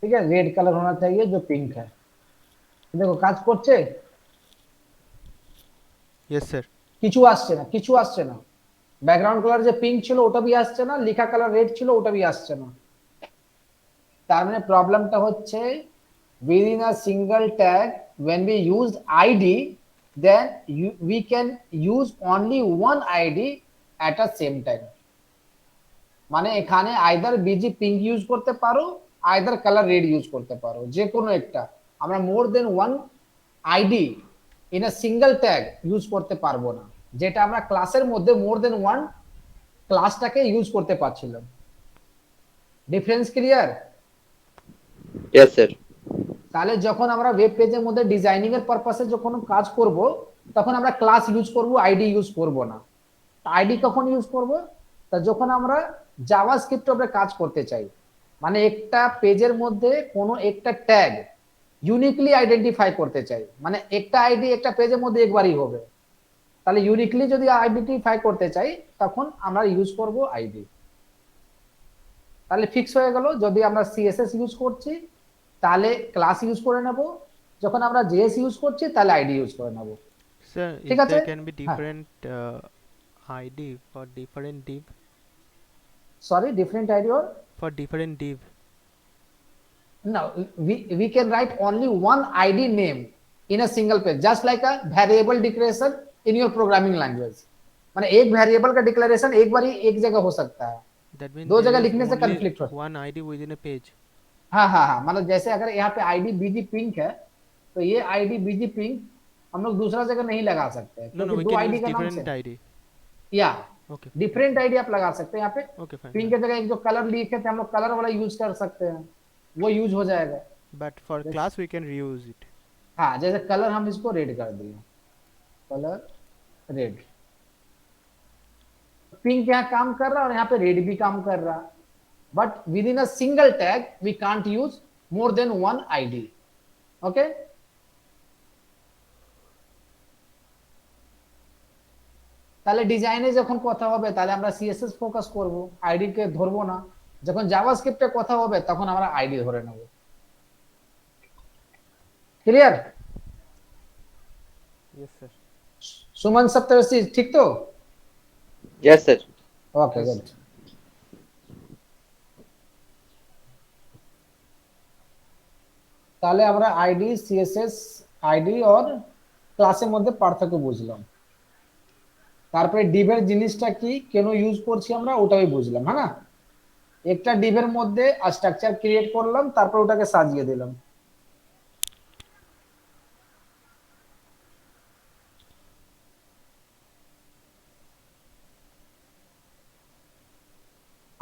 ठीक है, रेड कलर होना चाहिए जो पिंक है। देखो কাজ করছে, Yes, sir. কিছু আসছে না, কিছু আসছে না। ব্যাকগ্রাউন্ড কালার যে পিঙ্ক ছিল ওটা भी আসছে না, লেখা কালার রেড ছিল ওটা भी আসছে না। তার মানে প্রবলেমটা হচ্ছে within a single tag when we use id then we can use only one id at a same time। মানে এখানে আইদার বিজি পিঙ্ক ইউজ করতে পারো আইদার কালার রেড ইউজ করতে পারো, যে কোনো একটা। আমরা more than one ID in a single tag use করতে পারবো না, যেটা আমরা ক্লাসের মধ্যে মোর দেন ওয়ান ক্লাসটাকে ইউজ করতে পারছিলাম। Difference clear? Yes, sir. তাহলে যখন আমরা ওয়েব পেজের মধ্যে ডিজাইনিং এর পারপাসে যখন কাজ করব তখন আমরা ক্লাস ইউজ করব, আইডি ইউজ করব না। আইডি কখন ইউজ করব? তা যখন আমরা জাভাস্ক্রিপ্ট উপরে কাজ করতে চাই, মানে একটা পেজের মধ্যে কোনো একটা ট্যাগ ইউনিকলি আইডেন্টিফাই করতে চাই, মানে একটা আইডি একটা পেজের মধ্যে একবারই হবে। তাহলে ইউনিকলি যদি আইডেন্টিফাই করতে চাই তখন আমরা ইউজ করব আইডি। তাহলে ফিক্স হয়ে গেল, যদি আমরা সিএসএস ইউজ করছি তাহলে ক্লাস ইউজ করে নেব, যখন আমরা জেএস ইউজ করছি তাহলে আইডি ইউজ করে নেব। Sir, ঠিক if আছে? there can be হ্যাঁ। different ID for different div, sorry, different ID or for different div. no, we can write only one id name in a single page just like a variable declaration in your programming language। माने एक वेरिएबल का डिक्लेरेशन एक बार ही एक जगह हो सकता है, That means दो there जगह is लिखने से only conflict हो। one ID within a page. हाँ हाँ हाँ, मतलब जैसे अगर यहाँ पे आईडी बीजी पिंक है तो ये आईडी बीजी पिंक हम लोग दूसरा जगह नहीं लगा सकते No, no, we दो can आईडी use का नाम different से ID. या Okay. डिफरेंट आईडी आप लगा सकते हैं। यहाँ पे Okay, fine. पिंक की जगह एक जो कलर लिखे थे हम लोग कलर वाला यूज कर सकते हैं, वो यूज हो जाएगा। but for Yes. class we can reuse it. हाँ, जैसे कलर हम इसको रेड कर दिए, कलर रेड, पिंक यहाँ काम कर रहा है और यहाँ पे रेड भी काम कर रहा है, but within a single tag we can't use more than one ID. Okay, তাহলে ডিজাইনে যখন কথা হবে তাহলে আমরা সিএসএস ফোকাস করব, আইডি কে ধরবো না। যখন জাভাস্ক্রিপ্টে কথা হবে তখন আমরা আইডি ধরে নেব। Clear? Yes sir. Suman Saptarshi ঠিক তো? Yes sir. Okay, Yes. Good. তাহলে আমরা আইডি, সিএসএস, আইডি আর ক্লাসের মধ্যে পার্থক্য বুঝলাম। তারপরে ডিভের জিনিসটা কি, কেন ইউজ করছি আমরা ওটাই বুঝলাম, হ্যাঁ না? একটা ডিভের মধ্যে স্ট্রাকচার ক্রিয়েট করলাম, তারপর ওটাকে সাজিয়ে দিলাম।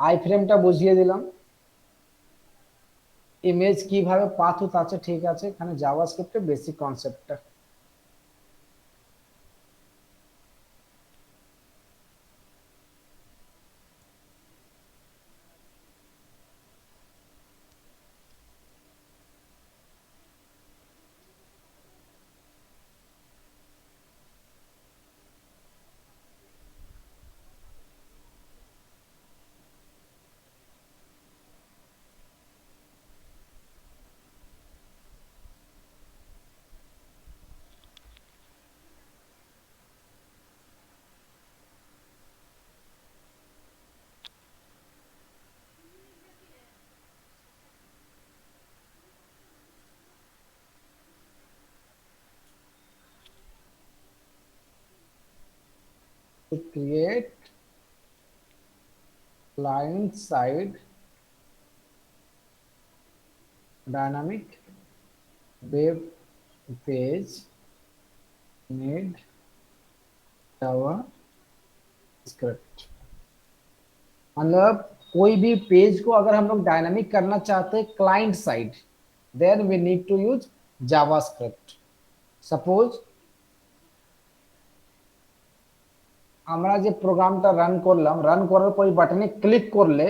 আই ফ্রেমটা বুঝিয়ে দিলাম, ইমেজ কিভাবে পাথ আছে, ঠিক আছে, এখানে জাভাস্ক্রিপ্টের বেসিক কনসেপ্টটা। To create client side dynamic web page need JavaScript। मतलब कोई भी पेज को अगर हम लोग डायनामिक करना चाहते हैं client side, then we need to use JavaScript. Suppose আমরা যে প্রোগ্রামটা রান করলাম, রান করার পর বাটনে ক্লিক করলে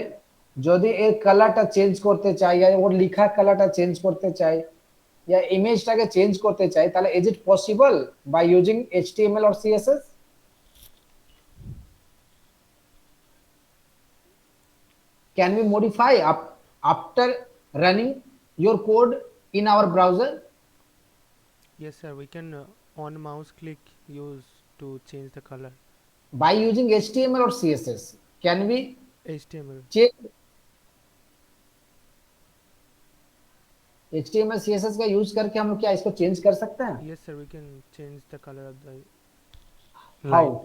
যদি এর কালারটা চেঞ্জ করতে চাই, या ওর লেখা কালারটা চেঞ্জ করতে চাই, या ইমেজটাকে চেঞ্জ করতে চাই, তাহলে is it possible by using HTML or CSS? Can we modify after running your code in our browser? Yes sir, we can on mouse click use to change the color. By using HTML or CSS, can we HTML. change HTML CSS का यूज करके हम लोग क्या इसको चेंज कर सकते हैं? Yes sir, we can change the color of the How? line.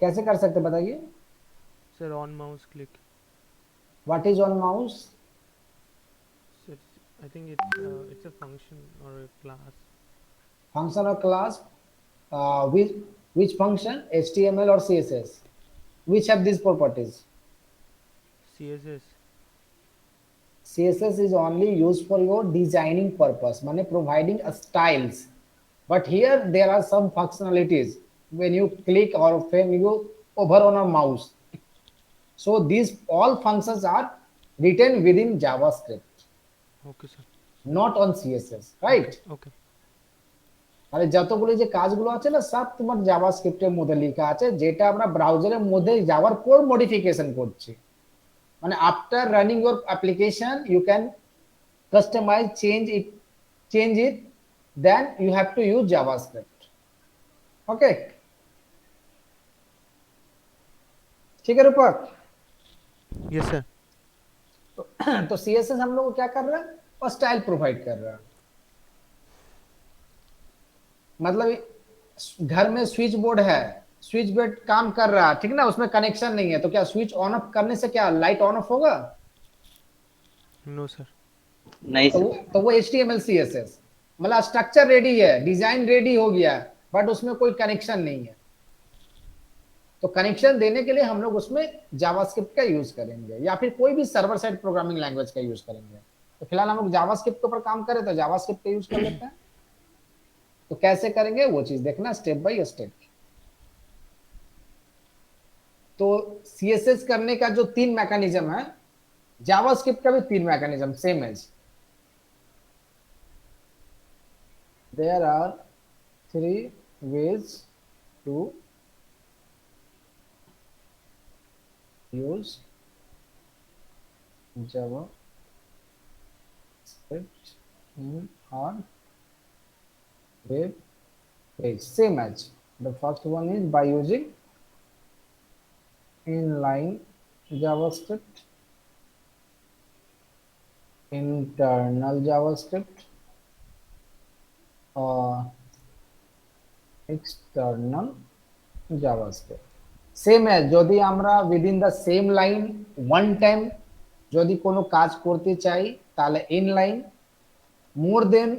कैसे कर सकते हैं बताइए? Sir, on mouse click. What is on mouse? Sir, I think it's a function or a class. Function or class? Which function? HTML or CSS? Which have these properties? CSS. CSS is only used for your designing purpose, माने providing a styles. But here there are some functionalities when you click or when you hover on a mouse. So these all functions are written within JavaScript, Okay sir. not on CSS, right? Okay. মানে যতগুলো যে কাজগুলো আছে না সব তোমার জাভাস্ক্রিপ্টের মধ্যে লেখা আছে, যেটা আমরা ব্রাউজারের মধ্যে যাওয়ার পর মডিফিকেশন করছি। মানে after running your application you can customise, change it, then you have to use JavaScript. Okay, ठीक है रूपक? Yes sir. तो सीएसएस हम लोग को क्या कर रहा है, और स्टाइल प्रोवाइड कर रहा है। मतलब घर में स्विच बोर्ड है, स्विच बोर्ड काम कर रहा है, ठीक ना, उसमें कनेक्शन नहीं है, तो क्या स्विच ऑन ऑफ करने से क्या लाइट ऑन ऑफ होगा? No sir. नहीं तो सर। तो वो HTML CSS मतलब स्ट्रक्चर रेडी है, डिजाइन रेडी हो गया, बट उसमें कोई कनेक्शन नहीं है। तो कनेक्शन देने के लिए हम लोग उसमें जावास्क्रिप्ट का यूज करेंगे या फिर कोई भी सर्वर साइड प्रोग्रामिंग लैंग्वेज का यूज करेंगे। तो फिलहाल हम लोग जावास्क्रिप्ट के ऊपर काम करें तो जावास्क्रिप्ट का यूज कर लेते हैं। तो कैसे करेंगे वो चीज देखना स्टेप बाय स्टेप। तो सीएसएस करने का जो 3 मैकेनिज्म है, जावास्क्रिप्ट का भी 3 mechanism same as. There are 3 ways to use JavaScript in our web page. Same as the first one is by using inline JavaScript, internal JavaScript, or external JavaScript. Same as যদি আমরা within the same line one time যদি কোনো কাজ করতে চাই তাহলে inline, more than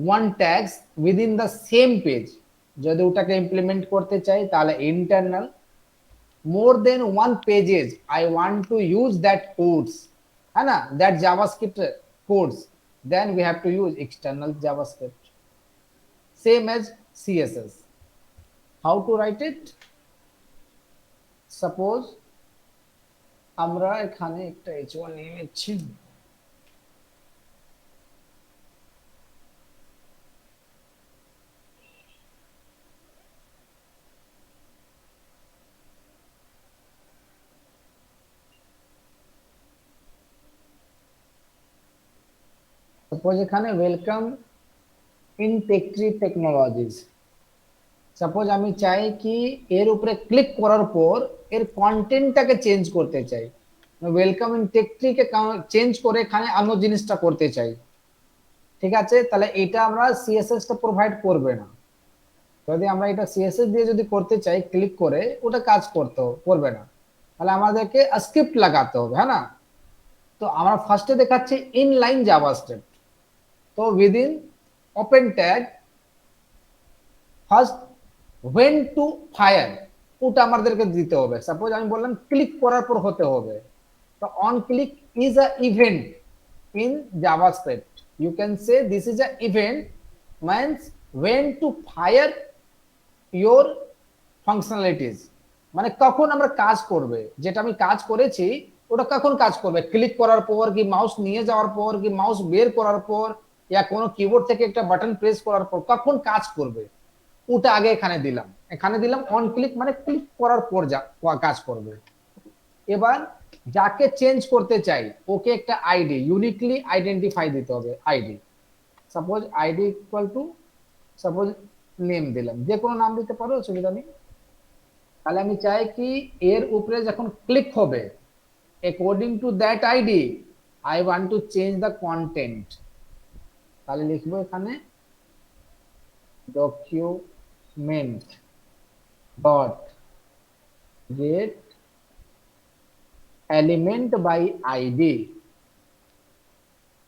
one tags within the same page যদি ওটাকে ইমপ্লিমেন্ট করতে চাই তাহলে internal, more than one pages I want to use that codes, है ना, that JavaScript codes, then we have to use external JavaScript. Same as CSS. How to write it? Suppose আমরা এখানে একটা h1 নিয়ে নিচ্ছি, সাপোজ এখানে ওয়েলকাম ইন টেকট্রি টেকনোলজিস। সাপোজ আমি চাই কি এর উপরে ক্লিক করার পর এর কন্টেন্টটাকে চেঞ্জ করতে চাই, ওয়েলকাম ইন টেকট্রি কে চেঞ্জ করে এখানে অন্য জিনিসটা করতে চাই, ঠিক আছে, তাহলে এটা আমরা সিএসএস টা প্রোভাইড করবে না। যদি আমরা এটা সিএসএস দিয়ে যদি করতে চাই ক্লিক করে ওটা কাজ করবে না, তাহলে আমাদেরকে স্ক্রিপ্ট লাগাতে হবে, হ্যাঁ না। তো আমরা ফার্স্টে দেখাচ্ছি ইনলাইন জাভাস্ক্রিপ্ট। তো within open tag first when to fire ওটা আমাদেরকে দিতে হবে। সাপোজ আমি বললাম ক্লিক করার পর হতে হবে, তো on click is a event in JavaScript, you can say this is a event means when to fire your functionalities, মানে কখন আমরা কাজ করবে, যেটা আমি কাজ করেছি ওটা কখন কাজ করবে, ক্লিক করার পর কি মাউস নিয়ে যাওয়ার পর কি মাউস বের করার পর या কোনো কিবোর্ড থেকে একটা বাটন প্রেস করার পর কখন কাজ করবে ওটা আগে এখানে দিলাম অন ক্লিক মানে ক্লিক করার পর কাজ করবে। এবার যাকে চেঞ্জ করতে চাই ওকে একটা আইডি ইউনিকলি আইডেন্টিফাই দিতে হবে, ID. Suppose ID equal to suppose name দিলাম, যে কোনো নাম দিতে পারো, অসুবিধা নেই। তাহলে আমি চাই কি এর উপরে যখন ক্লিক হবে according to that ID I want to change the content, তাহলে লিখবো এখানে document dot get element by id.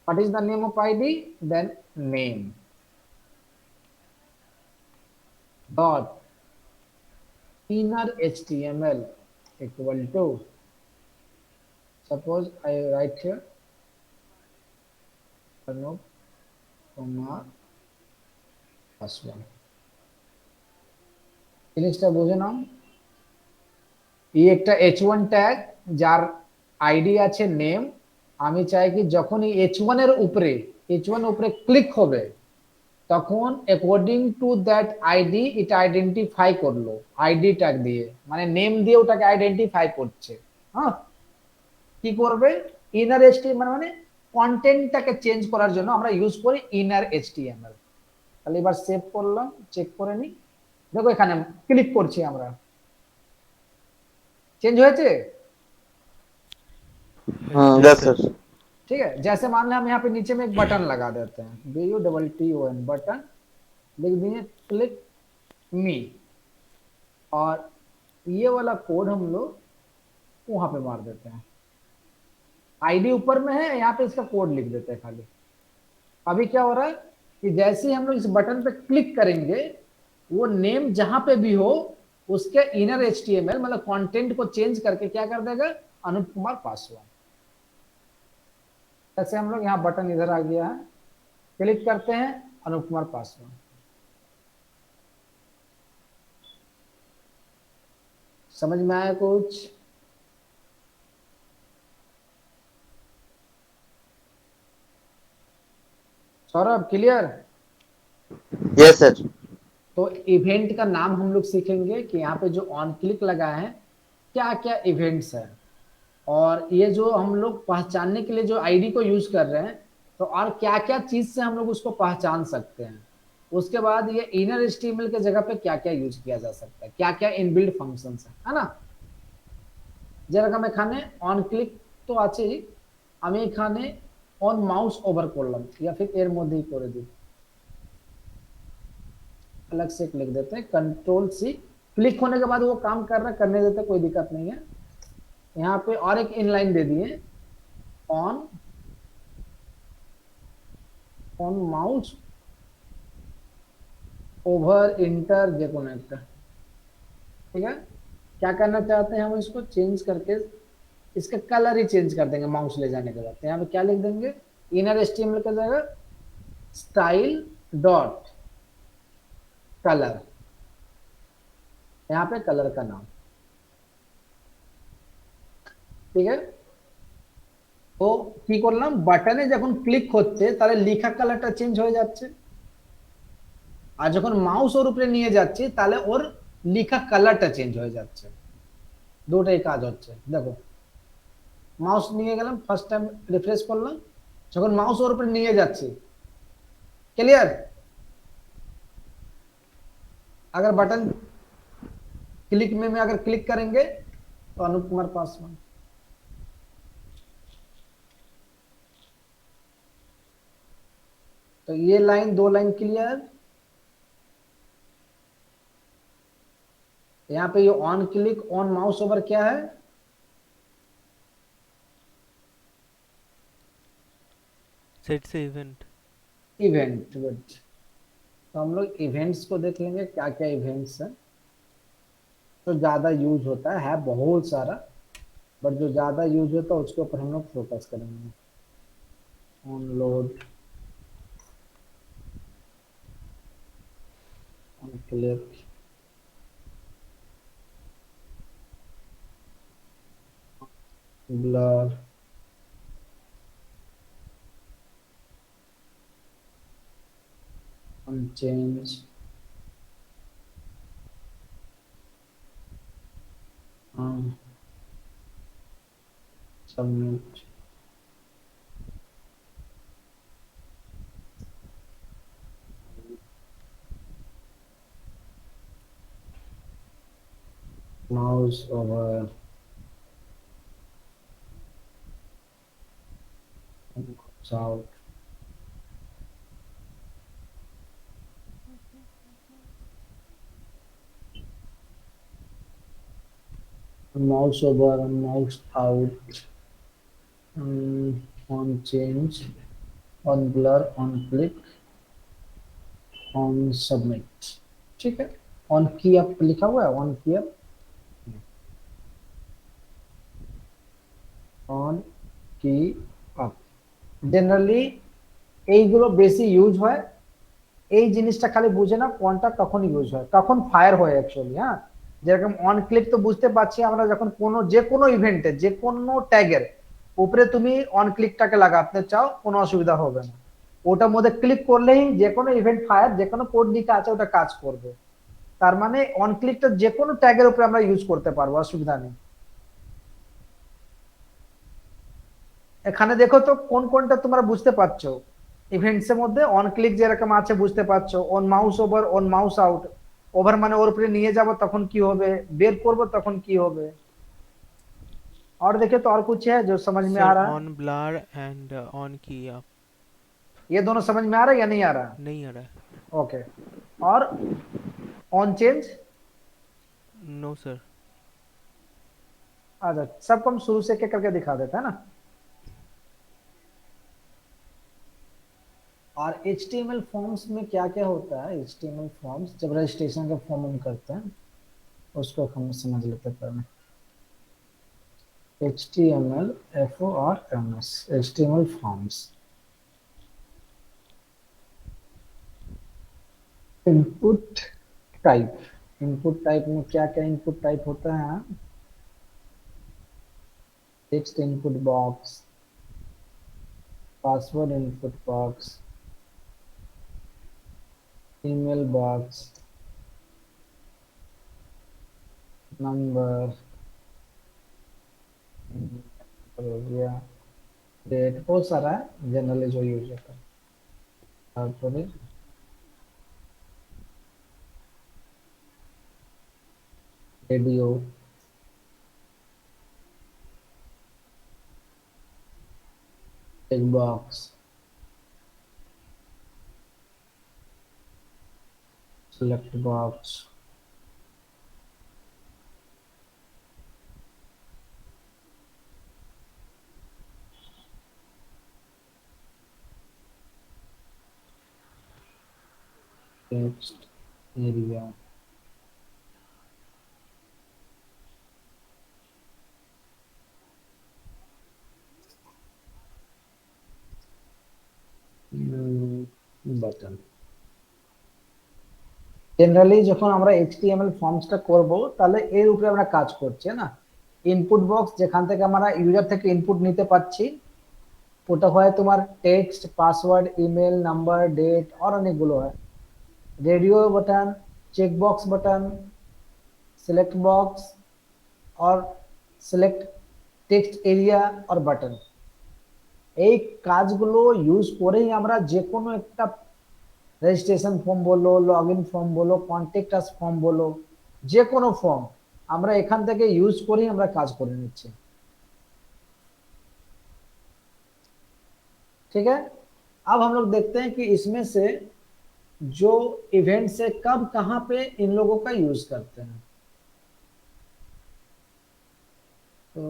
What is the name of id? Then name dot inner html equal to, suppose I write here Arnab Kumar জিনিসটা বুঝে নাও। এই একটা h1 ট্যাগ যার আইডি আছে নেম, আমি চাই কি যখন এই h1 এর উপরে ক্লিক হবে তখন অ্যাকর্ডিং টু দ্যাট আইডি এটা আইডেন্টিফাই করলো, আইডি ট্যাগ দিয়ে মানে নেম দিয়ে ওটাকে আইডেন্টিফাই করছে। হ্যাঁ, কি করবে ইনার এইচটিএমএল মানে কন্টেন্টটাকে চেঞ্জ করার জন্য আমরা ইউজ করি ইনার এইচটিএমএল। তাহলে এবার সেভ করলাম, চেক করে নি, দেখো এখানে ক্লিক করছি আমরা, चेंज হয়েছে। हाँ यस सर। ठीक है, जैसे मान लें हम यहाँ पे नीचे में एक बटन लगा देते हैं, BUTTON बटन लिख दिए, क्लिक मी, और ये वाला कोड हम लोग वहां पे मार देते हैं, आईडी ऊपर में है, यहाँ पे इसका कोड लिख देते हैं खाली। अभी क्या हो रहा है कि जैसे ही हम लोग इस बटन पे क्लिक करेंगे वो नेम जहां पे भी हो उसके इनर HTML मतलब कंटेंट को चेंज करके क्या कर देगा, अनूप कुमार पासवान। जैसे हम लोग यहाँ बटन इधर आ गया है, क्लिक करते हैं अनूप कुमार पासवान। समझ में आया कुछ? सौरभ क्लियर? Yes sir. तो इवेंट का नाम हम लोग सीखेंगे कि यहाँ पे जो ऑन क्लिक लगा है क्या क्या इवेंट्स है, और ये जो हम लोग पहचानने के लिए जो आईडी को यूज कर रहे हैं, तो और क्या क्या चीज से हम लोग उसको पहचान सकते हैं। उसके बाद ये इनर एचटीएमएल के जगह पे क्या क्या यूज किया जा सकता है, क्या क्या इनबिल्ट फंक्शंस है ना। যেরকম এখানে অন ক্লিক তো আছেই, আমি এখানে অন মাউস ওভার করলাম, या फिर এর মধ্যেই করে দিই, अलग से लिख देते हैं कंट्रोल सी। क्लिक होने के बाद वो काम कर रहा है, करने देते, कोई दिक्कत नहीं है। यहाँ पे और एक इनलाइन दे दिए, on on mouse over enter जे कोनो একটা, ठीक है। क्या करना चाहते हैं हम, इसको चेंज करके इसका कलर ही चेंज कर देंगे माउस ले जाने के बाद। तो यहाँ पे क्या लिख देंगे, इनर एचटीएमएल की जगह स्टाइल डॉट कलर, यहाँ पे कलर का नाम, ঠিক আছে। তো কি করলাম, বাটনে যখন ক্লিক হচ্ছে তাহলে লেখা কালারটা চেঞ্জ হয়ে যাচ্ছে, আর যখন মাউস ওর উপরে নিয়ে যাচ্ছি তাহলে ওর লেখা কালারটা চেঞ্জ হয়ে যাচ্ছে। দুটোই কাজ হচ্ছে। দেখো মাউস নিয়ে গেলাম, ফার্স্ট টাইম রিফ্রেশ করলাম, যখন মাউস ওর উপরে নিয়ে যাচ্ছি, क्लियर। अगर बटन क्लिक में अगर क्लिक करेंगे तो अनूप कुमार पासवान, तो ये लाइन, दो लाइन क्लियर। यहाँ पे ये on click on mouse over क्या है, सेट से इवेंट। Event, good. तो हम लोग इवेंट्स को देख लेंगे क्या क्या इवेंट्स है, तो ज्यादा यूज होता है बहुत सारा, बट जो ज्यादा यूज होता है उसके ऊपर हम लोग फोकस करेंगे। On load, on click, blur, on change, submit, mouse over, mouse out, mouse over and mouse out, on change, on blur, on click, on submit, ठीक है। ऑन की अप लिखा हुआ है, ऑन की अप, ऑन की अप, জেনারেলি এইগুলো বেশি ইউজ হয়। এই জিনিসটা খালি বুঝে না কোনটা কখন ইউজ হয়, কখন ফায়ার হয় অ্যাকচুয়ালি। হ্যাঁ, যেরকম অন ক্লিক তো বুঝতে পারছি আমরা, যখন কোনো যে কোনো ইভেন্টে যে কোনো ট্যাগের উপরে তুমি অন ক্লিকটাকে লাগাতে চাও কোনো অসুবিধা হবে না, ওটার মধ্যে ক্লিক করলেই যে কোনো ইভেন্ট ফায়ার, যে কোনো কোড দিকে আছে ওটা কাজ করবে। তার মানে অন ক্লিকটা যে কোনো ট্যাগের উপরে আমরা ইউজ করতে পারবো, অসুবিধা নেই। এখানে দেখো তো কোন কোনটা তোমরা বুঝতে পারছো ইভেন্টস এর মধ্যে। অন ক্লিক যেরকম আছে বুঝতে পারছো, on mouse over, on mouse out. Over মানে ওর উপরে নিয়ে যাব তখন কি হবে, বের করব তখন কি হবে। और देखे तो और कुछ है जो समझ में आ सर रहा है? ऑन ब्लर एंड ऑन की अप। ये दोनों समझ में आ रहा है या नहीं आ रहा? नहीं आ रहा है। ओके। और ऑन चेंज? No sir. अच्छा, सबको हम शुरू से एक करके दिखा देते हैं ना। और HTML फॉर्म्स में क्या क्या होता है, HTML फॉर्म्स जब रजिस्ट्रेशन का फॉर्म हम करते हैं उसको हम समझ लेते हैं पहले। HTML, FORMS, HTML forms. Input type, input type में क्या क्या इनपुट टाइप होता है? Text input box, password input box, email box, number हो गया, डेट, बहुत सारा है जनरली जो यूज होता है। तारपरे radio, text box, select box, text area, button. Generally যখন আমরা এইচটিএমএল ফর্মসটা করব তাহলে এর উপরে আমরা কাজ করছি না। ইনপুট বক্স যেখান থেকে আমরা ইউজার থেকে ইনপুট নিতে পাচ্ছি, ওটা হয় তোমার text, password, email, number, date और অনেকগুলো হয়। Radio button, check box button, select box और सिलेक्ट टेक्स्ट एरिया और बटन, এই কাজগুলো ইউজ করেই আমরা যে কোনো একটা রেজিস্ট্রেশন ফর্ম বলো, লগইন ফর্ম বলো, কন্ট্যাক্ট আস ফর্ম বলো, যে কোনো ফর্ম আমরা এখান থেকে ইউজ করেই আমরা কাজ করে নিচ্ছি। ठीक है, अब हम लोग देखते हैं कि इसमें से जो इवेंट से कब कहां पे इन लोगों का यूज करते हैं। तो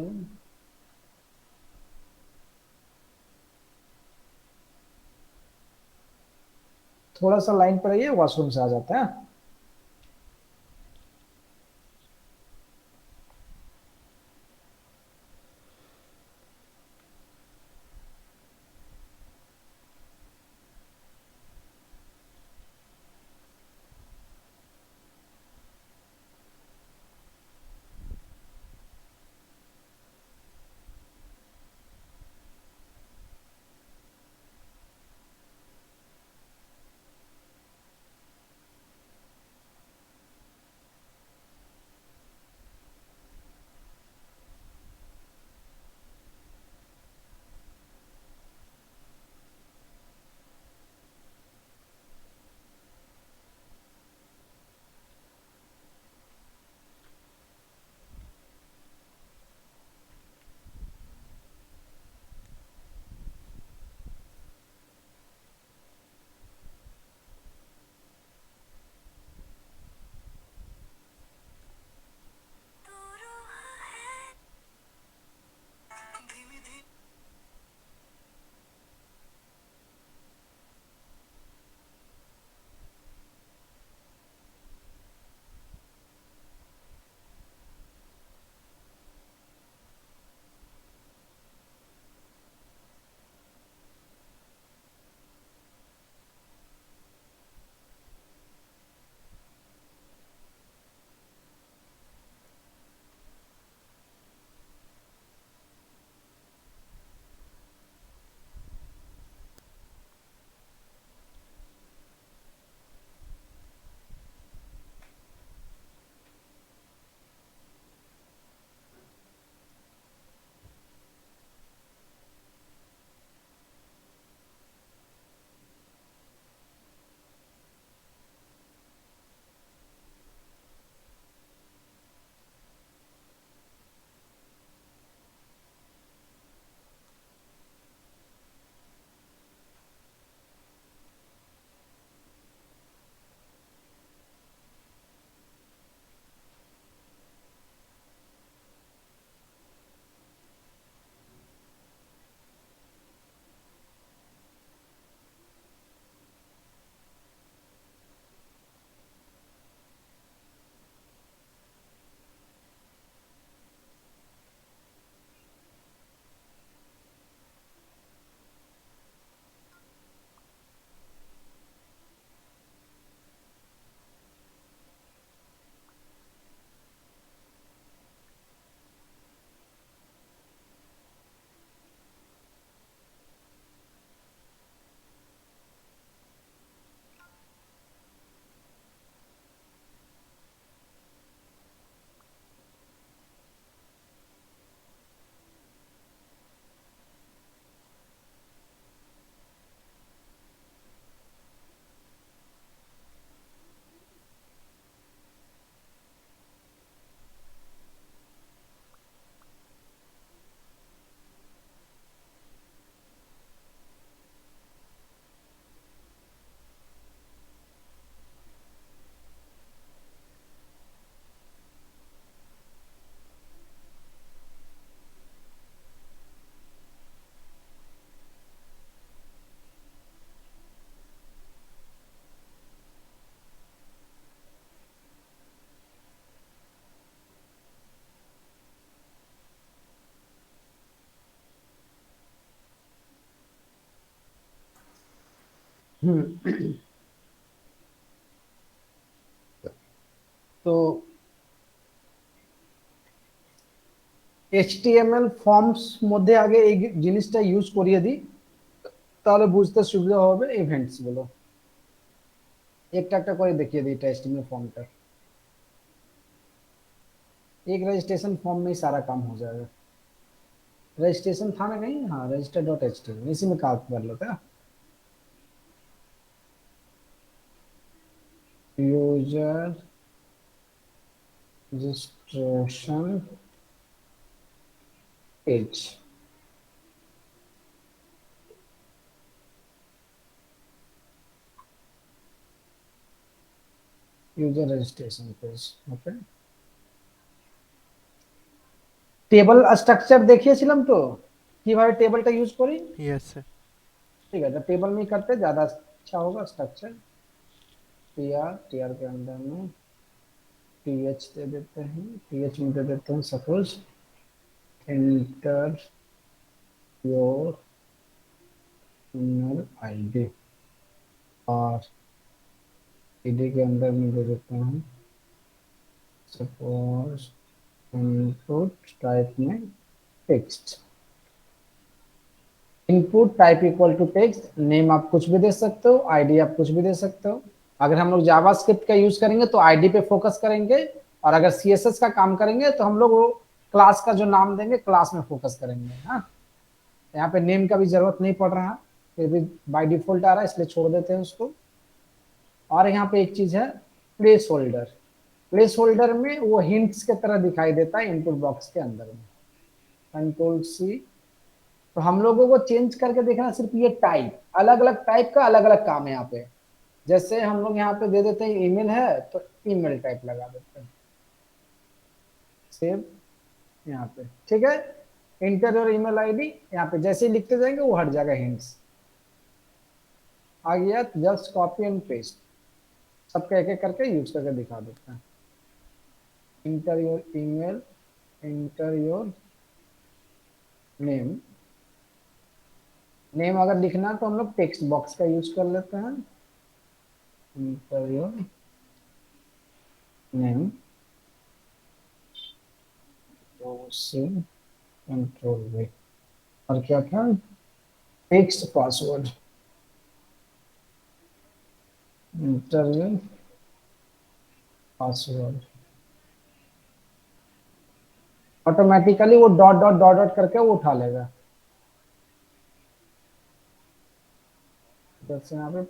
थोड़ा सा लाइन पर आइए, वॉशरूम से आ जाता है। हम्म, तो এইচটিএমএল ফর্মস মধ্যে আগে এই জিনিসটা ইউজ করিয়ে দিই, তাহলে বুঝতে সুবিধা হবে ইভেন্টস গুলো। একটা একটা করে দেখিয়ে দিই, এটা এইচটিএমএল फॉर्मটা, एक रजिस्ट्रेशन फॉर्म में ही सारा काम हो जाएगा। रजिस्ट्रेशन था ना कहीं, हाँ रजिस्टर डॉट एच टी, इसी में काम कर लेते हैं। User registration page, user registration page, okay. Table structure দেখিয়েছিলাম তো কিভাবে টেবলটা ইউজ করি, Yes, sir. ठीक है, तो टेबल में ही करते ज्यादा अच्छा होगा। स्ट्रक्चर टीआर, टीआर के अंदर में टीएच दे देते हैं, टीएच में दे देते हैं suppose enter your email ID, और आईडी के अंदर में दे देते हैं सपोज इनपुट टाइप में text, input type equal to text, name आप कुछ भी दे सकते हो, आईडी आप कुछ भी दे सकते हो। अगर हम लोग जावास्क्रिप्ट का यूज करेंगे तो आईडी पे फोकस करेंगे, और अगर सीएसएस का काम करेंगे तो हम लोग वो क्लास का जो नाम देंगे क्लास में फोकस करेंगे। हाँ, यहाँ पे नेम का भी जरूरत नहीं पड़ रहा, फिर भी बाय डिफॉल्ट आ रहा है इसलिए छोड़ देते हैं उसको। और यहाँ पे एक चीज है प्लेस होल्डर, प्लेस होल्डर में वो हिंट्स के तरह दिखाई देता है इनपुट बॉक्स के अंदर में। कंट्रोल सी, तो हम लोगों को चेंज करके देखना सिर्फ ये टाइप, अलग अलग टाइप का अलग अलग काम है यहाँ पे। जैसे हम लोग यहाँ पे दे देते हैं ईमेल है तो ईमेल टाइप लगा देते हैं, सेव यहाँ पे, ठीक है। इंटर और ईमेल आईडी यहाँ पे जैसे ही लिखते जाएंगे वो हट जाएगा, हिंट्स आ गया। जस्ट कॉपी एंड पेस्ट, सबका एक एक करके यूज करके दिखा देते हैं। Inter your email, inter your name, name अगर लिखना है तो हम लोग टेक्स्ट बॉक्स का यूज कर लेते हैं। इंटर योर नेम, से कंट्रोल वे, और क्या था text password, inter your password. Automatically वो डॉट डॉट डॉट डॉट करके वो उठा लेगा। जैसे यहाँ पे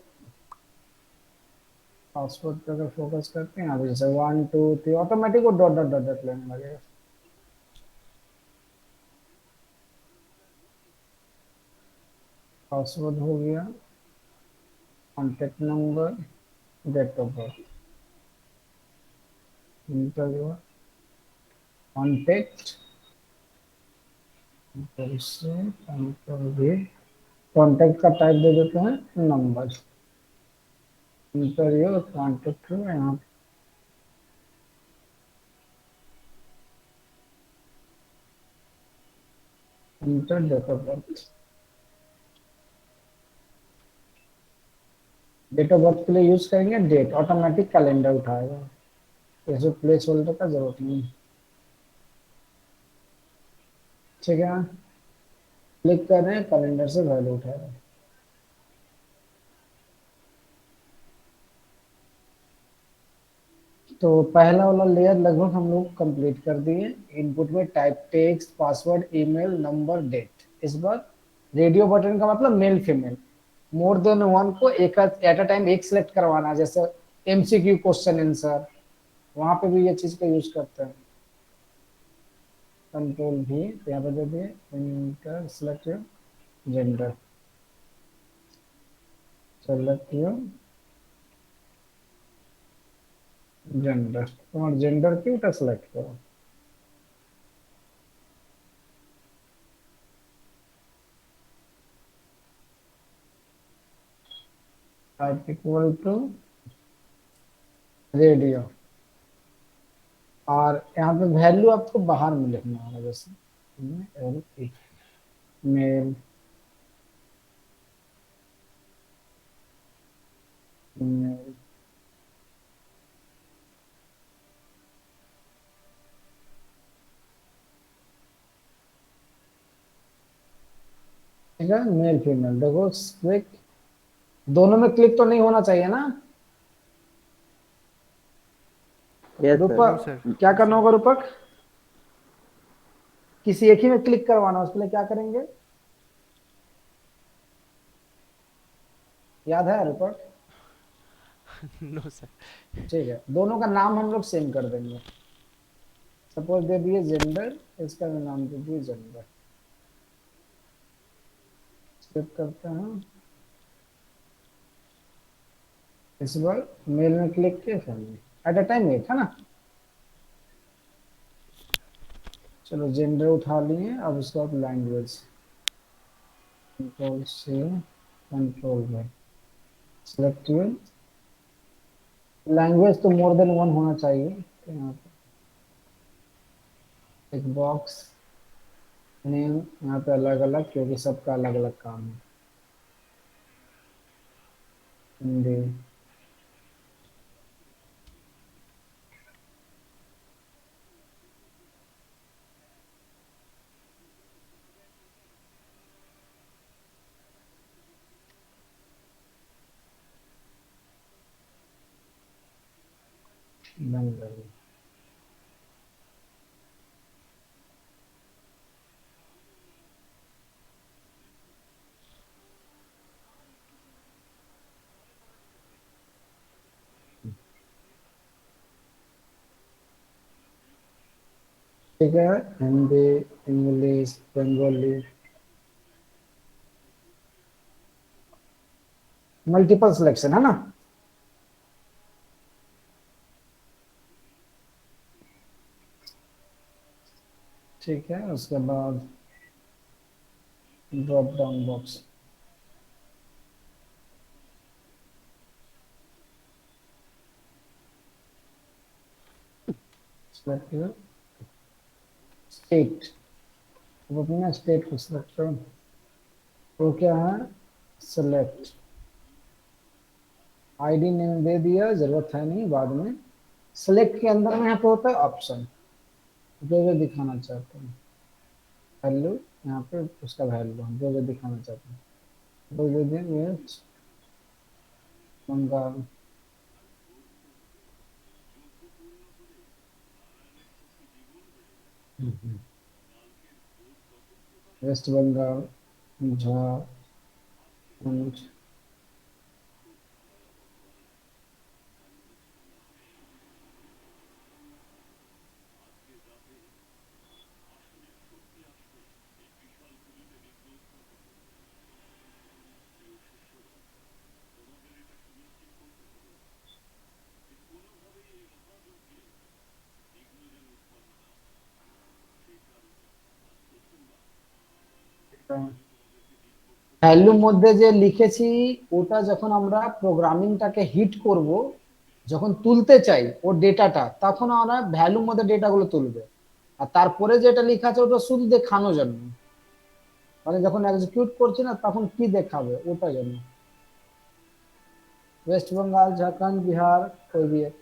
पासवर्ड पे अगर फोकस करते हैं, यहाँ पे जैसे 1 2 3 ऑटोमेटिक वो डॉट डॉट डॉट डॉट लेने लगेगा। पासवर्ड हो गया, contact number, date of birth, enter your contact, contact का टाइप दे देते हैं नंबर, इंटर योर कॉन्टेक्ट, यहाँ enter date of birth. Date of birth के लिए यूज करेंगे डेट, ऑटोमेटिक कैलेंडर उठाएगा, इसमें प्लेस होल्डर का जरूरत नहीं। ठीक है, क्लिक कर रहे हैं, कैलेंडर से वैल्यू उठाएगा। तो पहला वाला लेयर लगभग हम लोग कंप्लीट कर दिए। इनपुट में type text, password, email, number, date. इस बार रेडियो बटन का मतलब male female, more than one को एक एट अ टाइम एक सिलेक्ट करवाना, जैसे एमसीक्यू क्वेश्चन आंसर, वहां पे भी ये चीज का यूज करते हैं। कंट्रोल भी यहाँ पे दे दिए, inter select gender, select gender, तुम्हारा जेंडर क्यों सेलेक्ट करो। टाइप इक्वल टू रेडियो, और यहाँ पे वैल्यू आपको बाहर में लिखना होगा, जैसे मेल, ठीक है, मेल फीमेल देखो क्लिक, दोनों में क्लिक तो नहीं होना चाहिए ना। Yes sir. No रूपक sir. क्या करना होगा रूपक, किसी एक ही में क्लिक करवाना, उसके लिए क्या करेंगे, याद है रूपक? No sir. ठीक है, दोनों का नाम हम लोग सेम कर देंगे। सपोज दे दिए जेंडर, इसका भी नाम दे दिए जेंडर। सेव करते हैं, इस बार मेल में क्लिक किए, फैमिली एट अ टाइम एक है ना। चलो जेंडर उठा लिए, अब उसके बाद लैंग्वेज, कंट्रोल से कंट्रोल में सिलेक्ट, लैंग्वेज तो मोर देन वन होना चाहिए। तो यहाँ पे एक बॉक्स, नेम यहाँ पे अलग अलग, क्योंकि सबका अलग अलग काम है। हिंदी, बंगाली। ठीक है, Hindi, English, Bengali, multiple selection है ना। ठीक है, उसके बाद ड्रॉप डाउन बॉक्स, स्टेट, अब अपना स्टेट को सिलेक्ट करो, तो क्या है, सेलेक्ट, आईडी नेम दे दिया, जरूरत है नहीं, बाद में। सेलेक्ट के अंदर में यहाँ पे होता है ऑप्शन, जो जो दिखाना चाहते हैं, वैल्यू, यहाँ पे उसका वैल्यू जो जो दिखाना चाहते हैं, जो जो दे वेस्ट बंगाल, वेस्ट बंगाल, झारखंड, ভ্যালুর মধ্যে যে লিখেছি, ওটা যখন আমরা প্রোগ্রামিংটাকে হিট করব, যখন তুলতে চাই ওর ডেটাটা, তখন আমরা ভ্যালুর মধ্যে ডেটাগুলো তুলবে। আর তারপরে যেটা লেখা আছে ওটা শুধু দেখানোর জন্য, মানে যখন এক্সিকিউট করছি না তখন কি দেখাবে ওটার জন্য। वेस्ट बंगाल, झारखंड, बिहार, कोई भी एक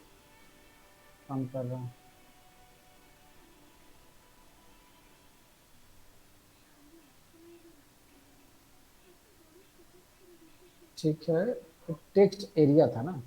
काम कर रहा हूँ। ठीक है, टेक्स्ट एरिया था ना।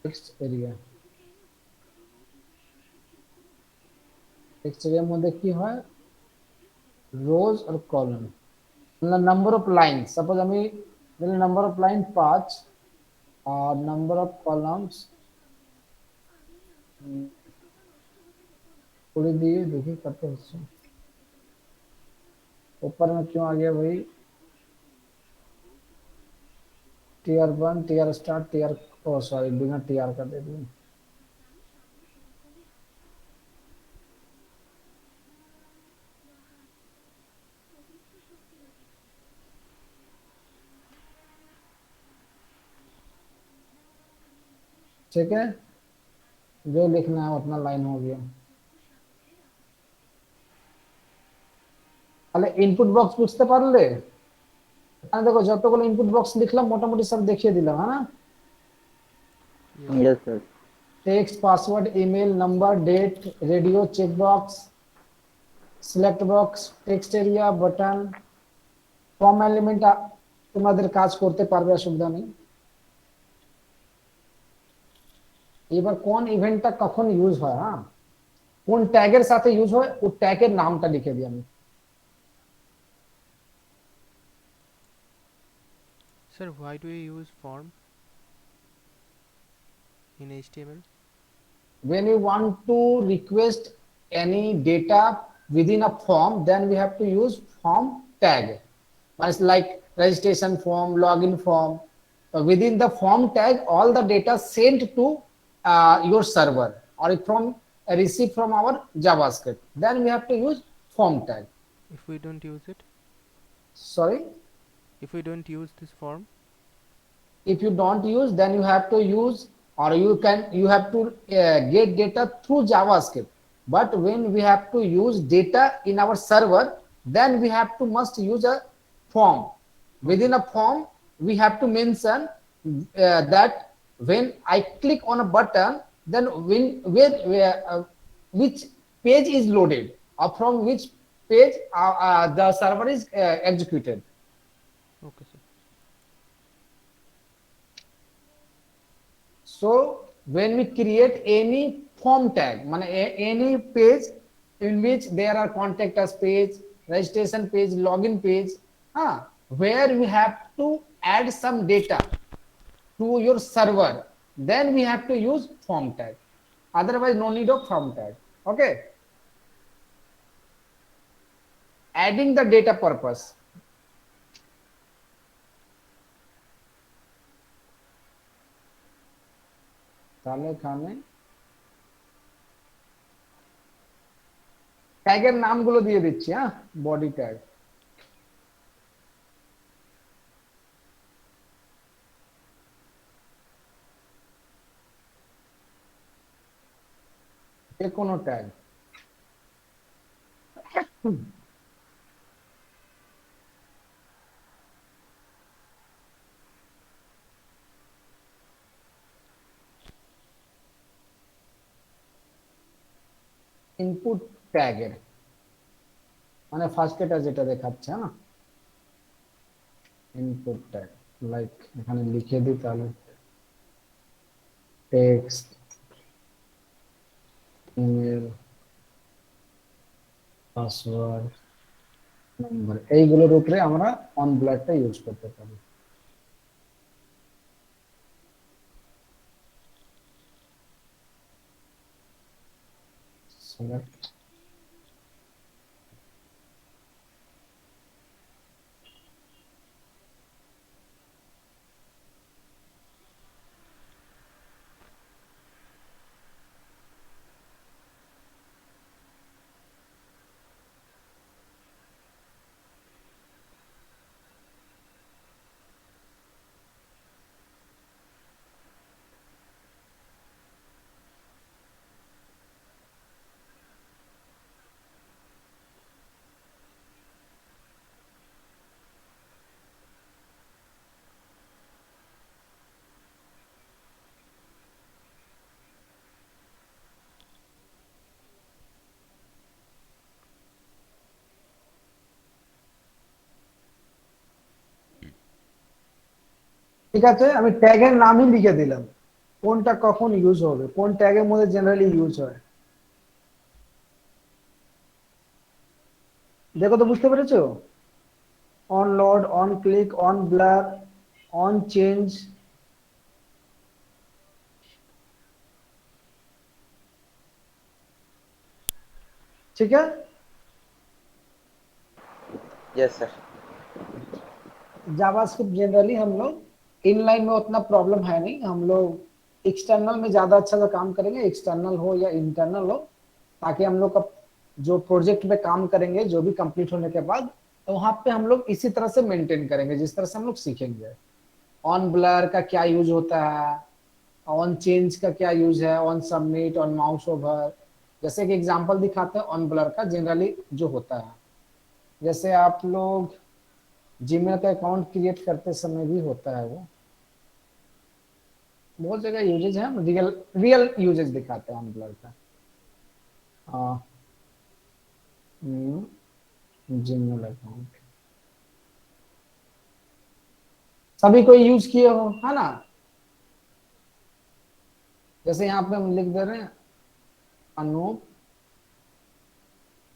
टेक्स्ट एरिया, टेक्स्ट एरिया মধ্যে কি হয়, রোজ আর কলাম, मतलब नंबर ऑफ लाइन, सपोज আমি দিলে नंबर ऑफ लाइन 5 और नंबर ऑफ कॉलम्स 20 दिए, देखिए कत হচ্ছে। ऊपर में क्यों आ गया भाई, टीआर 1, टीआर स्टार्ट, टीआर, ओ सॉरी बिना टीआर का दे दिया। ठीक है, जो लिखना है अपना लाइन हो गया। তাহলে ইনপুট বক্স বুঝতে পারলে? এখানে দেখো যতগুলো ইনপুট বক্স লিখলাম মোটামুটি সব দেখিয়ে দিলাম, হ্যাঁ না? Yes. Yes sir. Text, password, email, number, date, radio, check box, select box, text area, button, form element তোমাদের কাজ করতে পারবে, অসুবিধা নেই। এবার কোন ইভেন্টটা কখন ইউজ হয়, হ্যাঁ কোন ট্যাগের সাথে ইউজ হয় ও ট্যাগের নামটা লিখে দিই আমি। Sir, why do we use form in HTML? When we want to request any data within a form, then we have to use form tag. It's like registration form, login form. Within the form tag, all the data sent to your server or from received from our JavaScript. Then we have to use form tag. If we don't use it, Sorry, if we don't use this form, if you don't use, then you have to use, or you have to get data through JavaScript. But when we have to use data in our server, then we have to must use a form. Within a form, we have to mention that when I click on a button, then which page is loaded, or from which page the server is executed. okay, sir. So when we create any form tag, any page in which there are contact us page, registration page, login page, where we have to add some data to your server, then we have to use form tag. Otherwise, no need of form tag. Okay. Adding the data purpose. তাহলে এখানে ট্যাগের নামগুলো দিয়ে দিচ্ছি, হ্যাঁ বডি ট্যাগ, যে কোনো ট্যাগ। ইনপুট ট্যাগের ফার্স্ট এটা যেটা দেখাচ্ছে, না ইনপুট ট্যাগ, লাইক এখানে লিখে দিই তাহলে টেক্সট, ইমেল, পাসওয়ার্ড, নাম্বার, এইগুলোর উপরে আমরা অন ব্লাডটা ইউজ করতে পারি। Select ঠিক আছে, আমি ট্যাগের নামই লিখে দিলাম, কোনটা কখন ইউজ হবে, কোন ট্যাগের মধ্যে জেনারেলি ইউজ হয়। দেখো তো, বুঝতে পেরেছো? On load, on click, on blur, on change, ठीक है। Yes sir. जावास्क्रिप्ट जनरली हम लोग इनलाइन में उतना प्रॉब्लम है नहीं, हम लोग एक्सटर्नल में ज्यादा अच्छा सा काम करेंगे, एक्सटर्नल हो या इंटरनल हो, ताकि हम लोग का जो प्रोजेक्ट पे काम करेंगे जो भी कंप्लीट होने के बाद, तो वहां पे हम लोग इसी तरह से मेंटेन करेंगे जिस तरह से हम लोग सीखेंगे। ऑन ब्लर का क्या यूज होता है, ऑन चेंज का क्या यूज है, on submit, on mouse over. जैसे कि एग्जांपल दिखाते हैं ऑन ब्लर का, जनरली जो होता है, जैसे आप लोग जीमेल का अकाउंट क्रिएट करते समय भी होता है वो, बहुत जगह यूजेज है, रियल रियल यूजेज दिखाते हैं ऑन ब्लर का। जीमेल अकाउंट सभी कोई यूज किए हो, है ना। जैसे यहाँ पे हम लिख दे रहे हैं अनूप,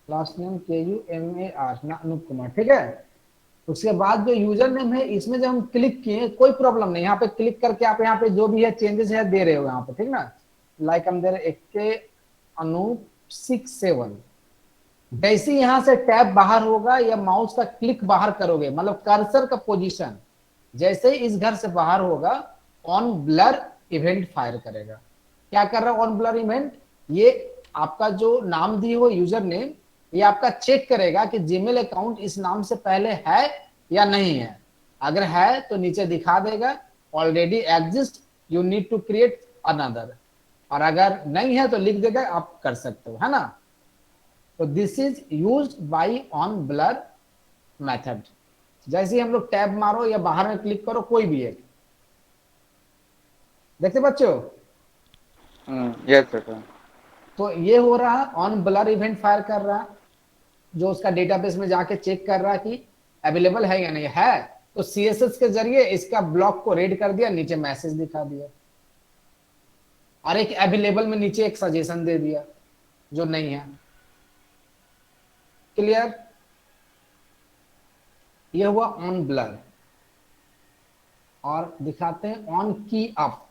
लास्ट नेम KUMAR ना, अनूप कुमार, ठीक है। उसके बाद जो यूजर नेम है इसमें जब हम क्लिक किए कोई प्रॉब्लम नहीं, यहाँ पे क्लिक करके आप यहाँ पे जो भी है चेंजेस है दे रहे हो यहाँ पे, ठीक ना। लाइक हम दे रहे AK अनूप 67। जैसे यहाँ से टैब बाहर होगा या माउस का क्लिक बाहर करोगे, मतलब कर्सर का पोजीशन जैसे ही इस घर से बाहर होगा, ऑन ब्लर इवेंट फायर करेगा। क्या कर रहा है ऑन ब्लर इवेंट, ये आपका जो नाम दिए हो यूजर नेम, ये आपका चेक करेगा कि जीमेल अकाउंट इस नाम से पहले है या नहीं है। अगर है तो नीचे दिखा देगा already exist, you need to create another, और अगर नहीं है तो लिख देगा आप कर सकते हो, है ना। तो this is used by on blur method. जैसे ही हम लोग टैब मारो या बाहर में क्लिक करो, कोई भी एक, देखते बच्चों। Yes sir. तो ये हो रहा ऑन ब्लर इवेंट फायर कर रहा, जो उसका डेटाबेस में जाके चेक कर रहा कि अवेलेबल है या नहीं है, तो CSS के जरिए इसका ब्लॉक को रेड कर दिया, नीचे मैसेज दिखा दिया, और एक अवेलेबल में नीचे एक सजेशन दे दिया जो नहीं है। क्लियर। ये हुआ ऑन ब्लर। और दिखाते हैं ऑन की अप।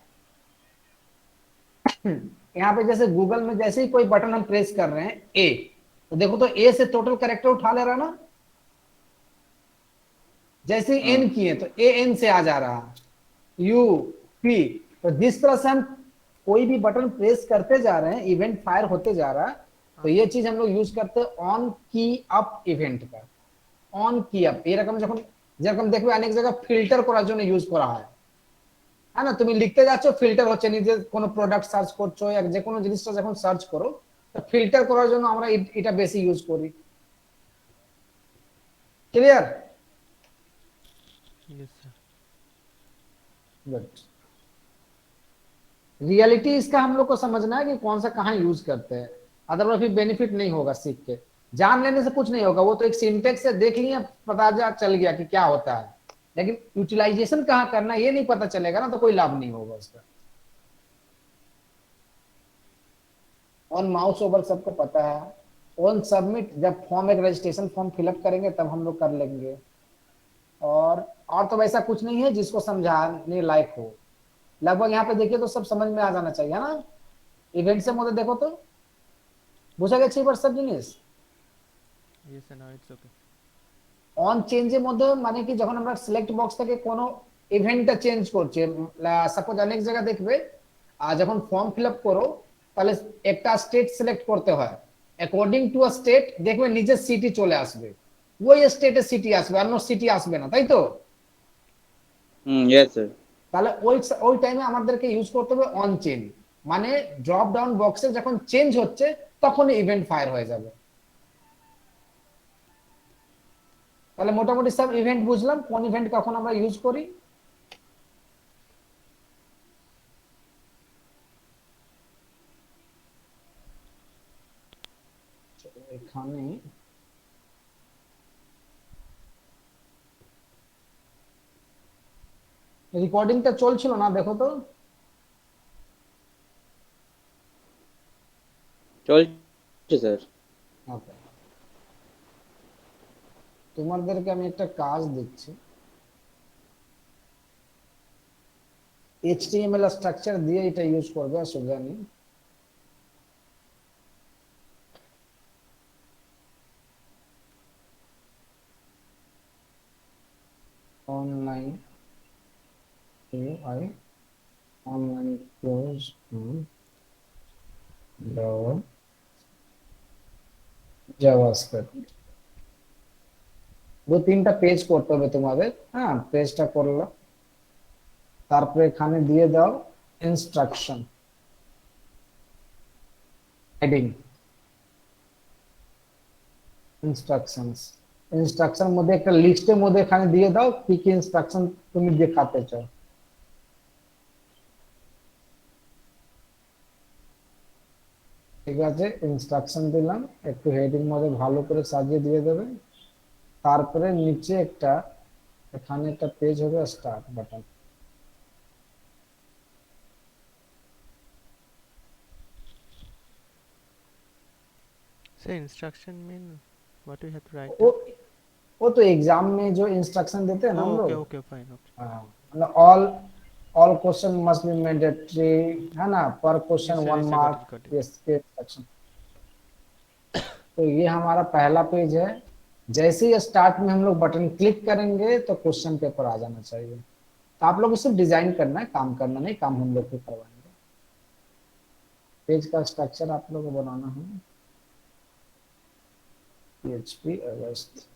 यहाँ पे जैसे गूगल में जैसे ही कोई बटन हम प्रेस कर रहे हैं ए, तो देखो तो ए से टोटल कैरेक्टर उठा ले रहा ना, जैसे एन किए तो ए एन से आ जा रहा, यू पी। तो जिस तरह से हम कोई भी बटन प्रेस करते जा रहे हैं इवेंट फायर होते जा रहा है, तो ये चीज हम लोग यूज करते हैं ऑन की अप इवेंट का। ऑन की अप এই রকম যখন যেরকম দেখবে অনেক জায়গা ফিল্টার করার জন্য ইউজ করা হয়, হ্যাঁ না। তুমি লিখতে যাচ্ছ ফিল্টার হচ্ছে, নিজে কোনো প্রোডাক্ট সার্চ করছো, এক যে কোনো জিনিসটা যখন সার্চ করো, তো ফিল্টার করার জন্য আমরা এটা বেশি ইউজ করি। Clear. Yes, sir. Good. Reality इसका हम लोग को समझना है कि कौन सा कहाँ यूज करते हैं, अदरवाइज फिर बेनिफिट नहीं होगा सीख के। जान लेने से कुछ नहीं होगा, वो तो एक सिंटेक्स से देख लिया, पता चल गया कि क्या होता है, लेकिन यूटिलाइजेशन कहाँ करना ये नहीं पता चलेगा ना, तो कोई लाभ नहीं होगा उसका। ऑन माउस ओवर सबको पता है। ऑन सबमिट, जब फॉर्म एक रजिस्ट्रेशन फॉर्म फिलअप करेंगे तब हम लोग कर लेंगे। और तो वैसा कुछ नहीं है जिसको समझाने लायक हो। लगभग यहाँ पे देखिए तो सब समझ में आ जाना चाहिए ना। इवेंट से मध्य देखो तो বুঝা গেছে এবার সব জিনিস। Yes, sir. Now it's okay. On চেঞ্জের মধ্যে মানে কি, যখন আমরা সিলেক্ট বক্স থেকে কোনো ইভেন্টটা চেঞ্জ করছি, সাপোজ অনেক জায়গা দেখবে আর যখন ফর্ম ফিল আপ করো তাহলে একটা স্টেট সিলেক্ট করতে হয়, অ্যাকর্ডিং টু আ স্টেট দেখবে নিজের সিটি চলে আসবে, ওই স্টেটে সিটি আসবে, অন্য সিটি আসবে না, তাই তো। Yes sir. তাহলে ওই টাইমে আমাদেরকে ইউজ করতে হবে অন চেঞ্জ, মানে ড্রপ ডাউন বক্সে যখন চেঞ্জ হচ্ছে তখন ইভেন্ট ফায়ার হয়ে যাবে। তাহলে মোটামুটি সব ইভেন্ট বুঝলাম, কোন ইভেন্ট কখন আমরা ইউজ করি। এখানে রেকর্ডিংটা চলছিল না, দেখো তো। চলছে স্যার। ওকে, তোমাদেরকে আমি একটা কাজ দিচ্ছি। HTML স্ট্রাকচার দিয়ে এটা ইউজ করবে, অসুবিধা নেই। Online UI online course JavaScript, দু তিনটা পেজ করতে হবে তোমাদের। হ্যাঁ, পেজটা করলো, তারপরে এখানে দিয়ে দাও इंस्ट्रक्शन हेडिंग ইনস্ট্রাকশনস ইনস্ট্রাকশন মধ্যে একটা লিস্টের মধ্যে এখানে দিয়ে দাও কি কি ইনস্ট্রাকশন তুমি দেখাতে চাও ঠিক আছে ইনস্ট্রাকশন দিলাম একটু হেডিং মধ্যে ভালো করে সাজিয়ে দিয়ে দেবে তারপরে নিচে একটা এখানে একটা পেজ হবে start button Say instruction mean what we have to write वो down? वो तो एग्जाम में जो इंस्ट्रक्शन देते हैं ना हम Oh, okay, लोग okay, fine, okay. मतलब all question must be mandatory है ना पर question Yes, sir, 1 yes, sir, got mark it, got it. ये इंस्ट्रक्शन तो ये हमारा पहला पेज है जैसे ही स्टार्ट में हम लोग बटन क्लिक करेंगे तो क्वेश्चन पेपर आ जाना चाहिए तो आप लोग सिर्फ डिजाइन करना है काम करना नहीं काम हम लोग को करवाएंगे पेज का स्ट्रक्चर आप लोग को बनाना है PHP अगस्त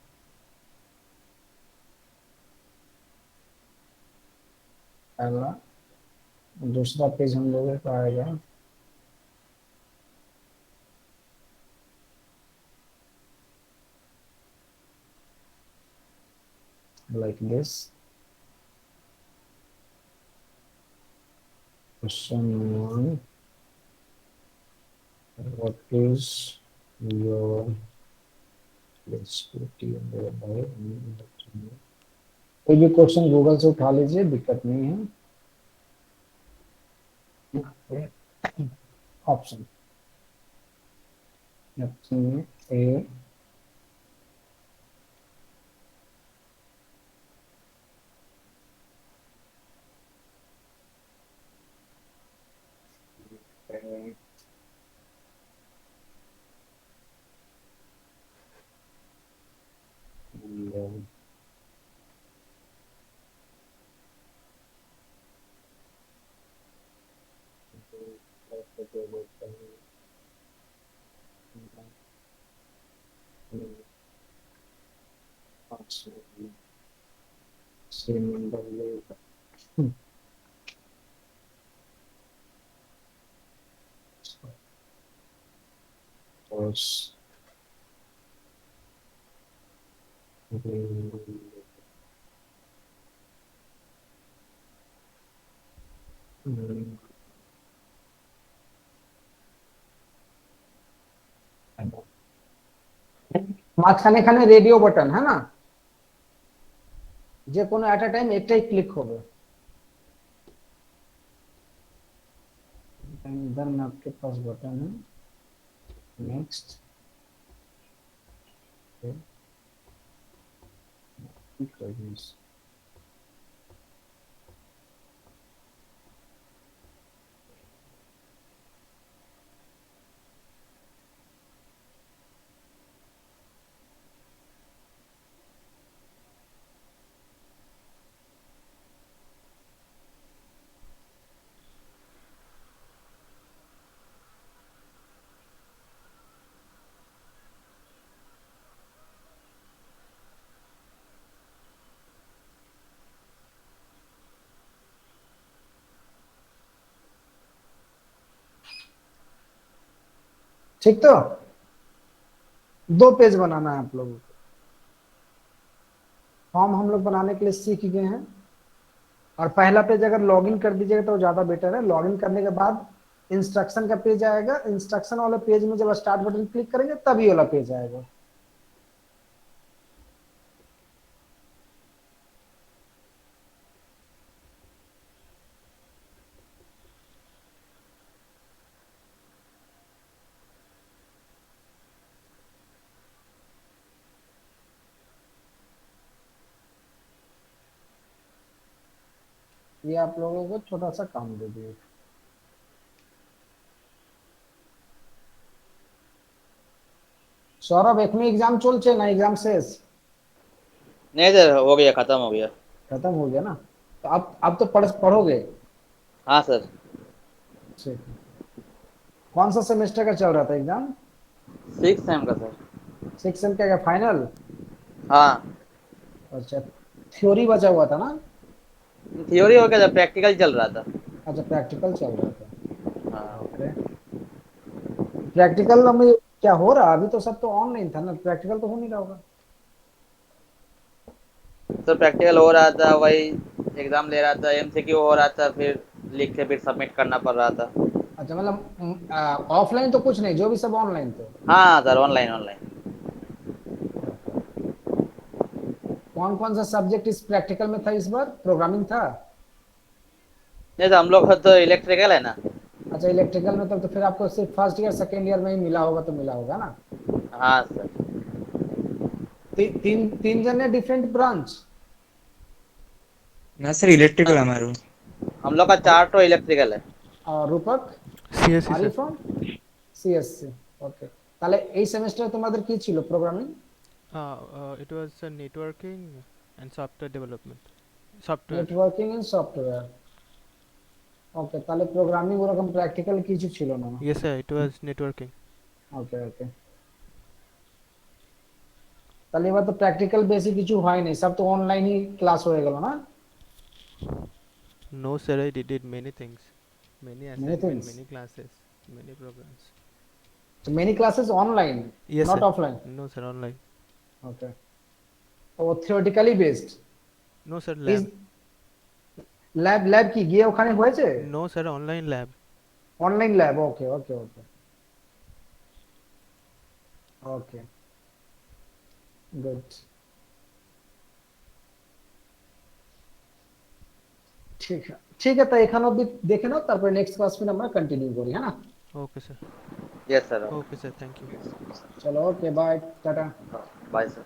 पहला दूसरा पेज हम लोगों का आएगा like this question 1 what is your specialty कोई भी क्वेश्चन गूगल से उठा लीजिए दिक्कत नहीं है ऑप्शन ऑप्शन ए মাঝখানে এখানে রেডিও বাটন है ना যে কোনো এট আ টাইম একটাই ক্লিক হবে इधर में आपके पास बटन है नेक्स्ट ठीक तो 2 पेज बनाना है आप लोगों को फॉर्म हम लोग बनाने के लिए सीख गए हैं और पहला पेज अगर लॉगिन कर दीजिएगा तो ज्यादा बेटर है लॉगिन करने के बाद इंस्ट्रक्शन का पेज आएगा इंस्ट्रक्शन वाले पेज में जब स्टार्ट बटन क्लिक करेंगे तभी वाला पेज आएगा ये आप लोगों को छोटा सा काम दे दिए सौरभ एक में एग्जाम चलছে ना एग्जाम शेष नहीं सर हो गया खत्म हो गया खत्म हो गया ना तो अब तो पढ़ोगे हाँ सर ठीक कौन सा सेमेस्टर का चल रहा था एग्जाम 6 सेम का सर 6 सेम का फाइनल हाँ अच्छा थ्योरी बचा हुआ था ना थ्योरी हो गया था प्रैक्टिकल चल रहा था अच्छा प्रैक्टिकल चल रहा था। हाँ ओके, प्रैक्टिकल में क्या हो रहा, अभी तो सब तो ऑनलाइन था ना, प्रैक्टिकल तो हो नहीं रहा होगा। तो प्रैक्टिकल हो रहा था, वही एग्जाम ले रहा था, एमसीक्यू हो रहा था, फिर लिख के फिर सबमिट करना पड़ रहा था। अच्छा मतलब ऑफलाइन तो कुछ नहीं, जो भी सब ऑनलाइन थे। हाँ सर, ऑनलाइन ऑनलाइन। ओके, कौन कौन सा सब्जेक्ट इस प्रैक्टिकल में था इस बार, प्रोग्रामिंग था? नहीं तो हम लोग का तो इलेक्ट्रिकल है ना। अच्छा इलेक्ट्रिकल में, तब तो फिर आपको सिर्फ फर्स्ट ईयर सेकेंड ईयर में ही मिला होगा, तो मिला होगा ना। हाँ सर। तीन तीन जने डिफरेंट ब्रांच। ना सर इलेक्ट्रिकल हमारे हम लोग का 4 तो इलेक्ट्रिकल है। और रूपक, CSC আর sir. You from CSC? Okay, তাহলে এই সেমিস্টারে তোমাদের কি ছিল programming? It was networking and software development. Software. Networking and software. Okay, তাহলে প্রোগ্রামিং ওরকম প্র্যাকটিক্যাল কিছু ছিল না। Yes sir, it was networking. ওকে ওকে, তাহলে এবার তো প্র্যাকটিক্যাল বেশি কিছু হয়নি, সব তো অনলাইনই ক্লাস হয়ে গেল না? No sir, I did many things. Many many assignment, things, many classes, many programs. Many classes online, Yes not sir. Offline? No sir, online. Okay, ও theoretically based. No sir, is lab. Lab কি গিয়ে ওখানে হয়েছে? No sir, online lab. Online lab, okay okay okay okay, good. ঠিক আছে, ঠিক আছে, তাই এখানে অবধি দেখে নাও, তারপরে নেক্সট ক্লাস में আমরা কন্টিনিউ করি, হ্যাঁ না? Okay sir. Yes sir. Okay sir, thank you. চলো, ওকে, বাই, টাটা। Bye sir.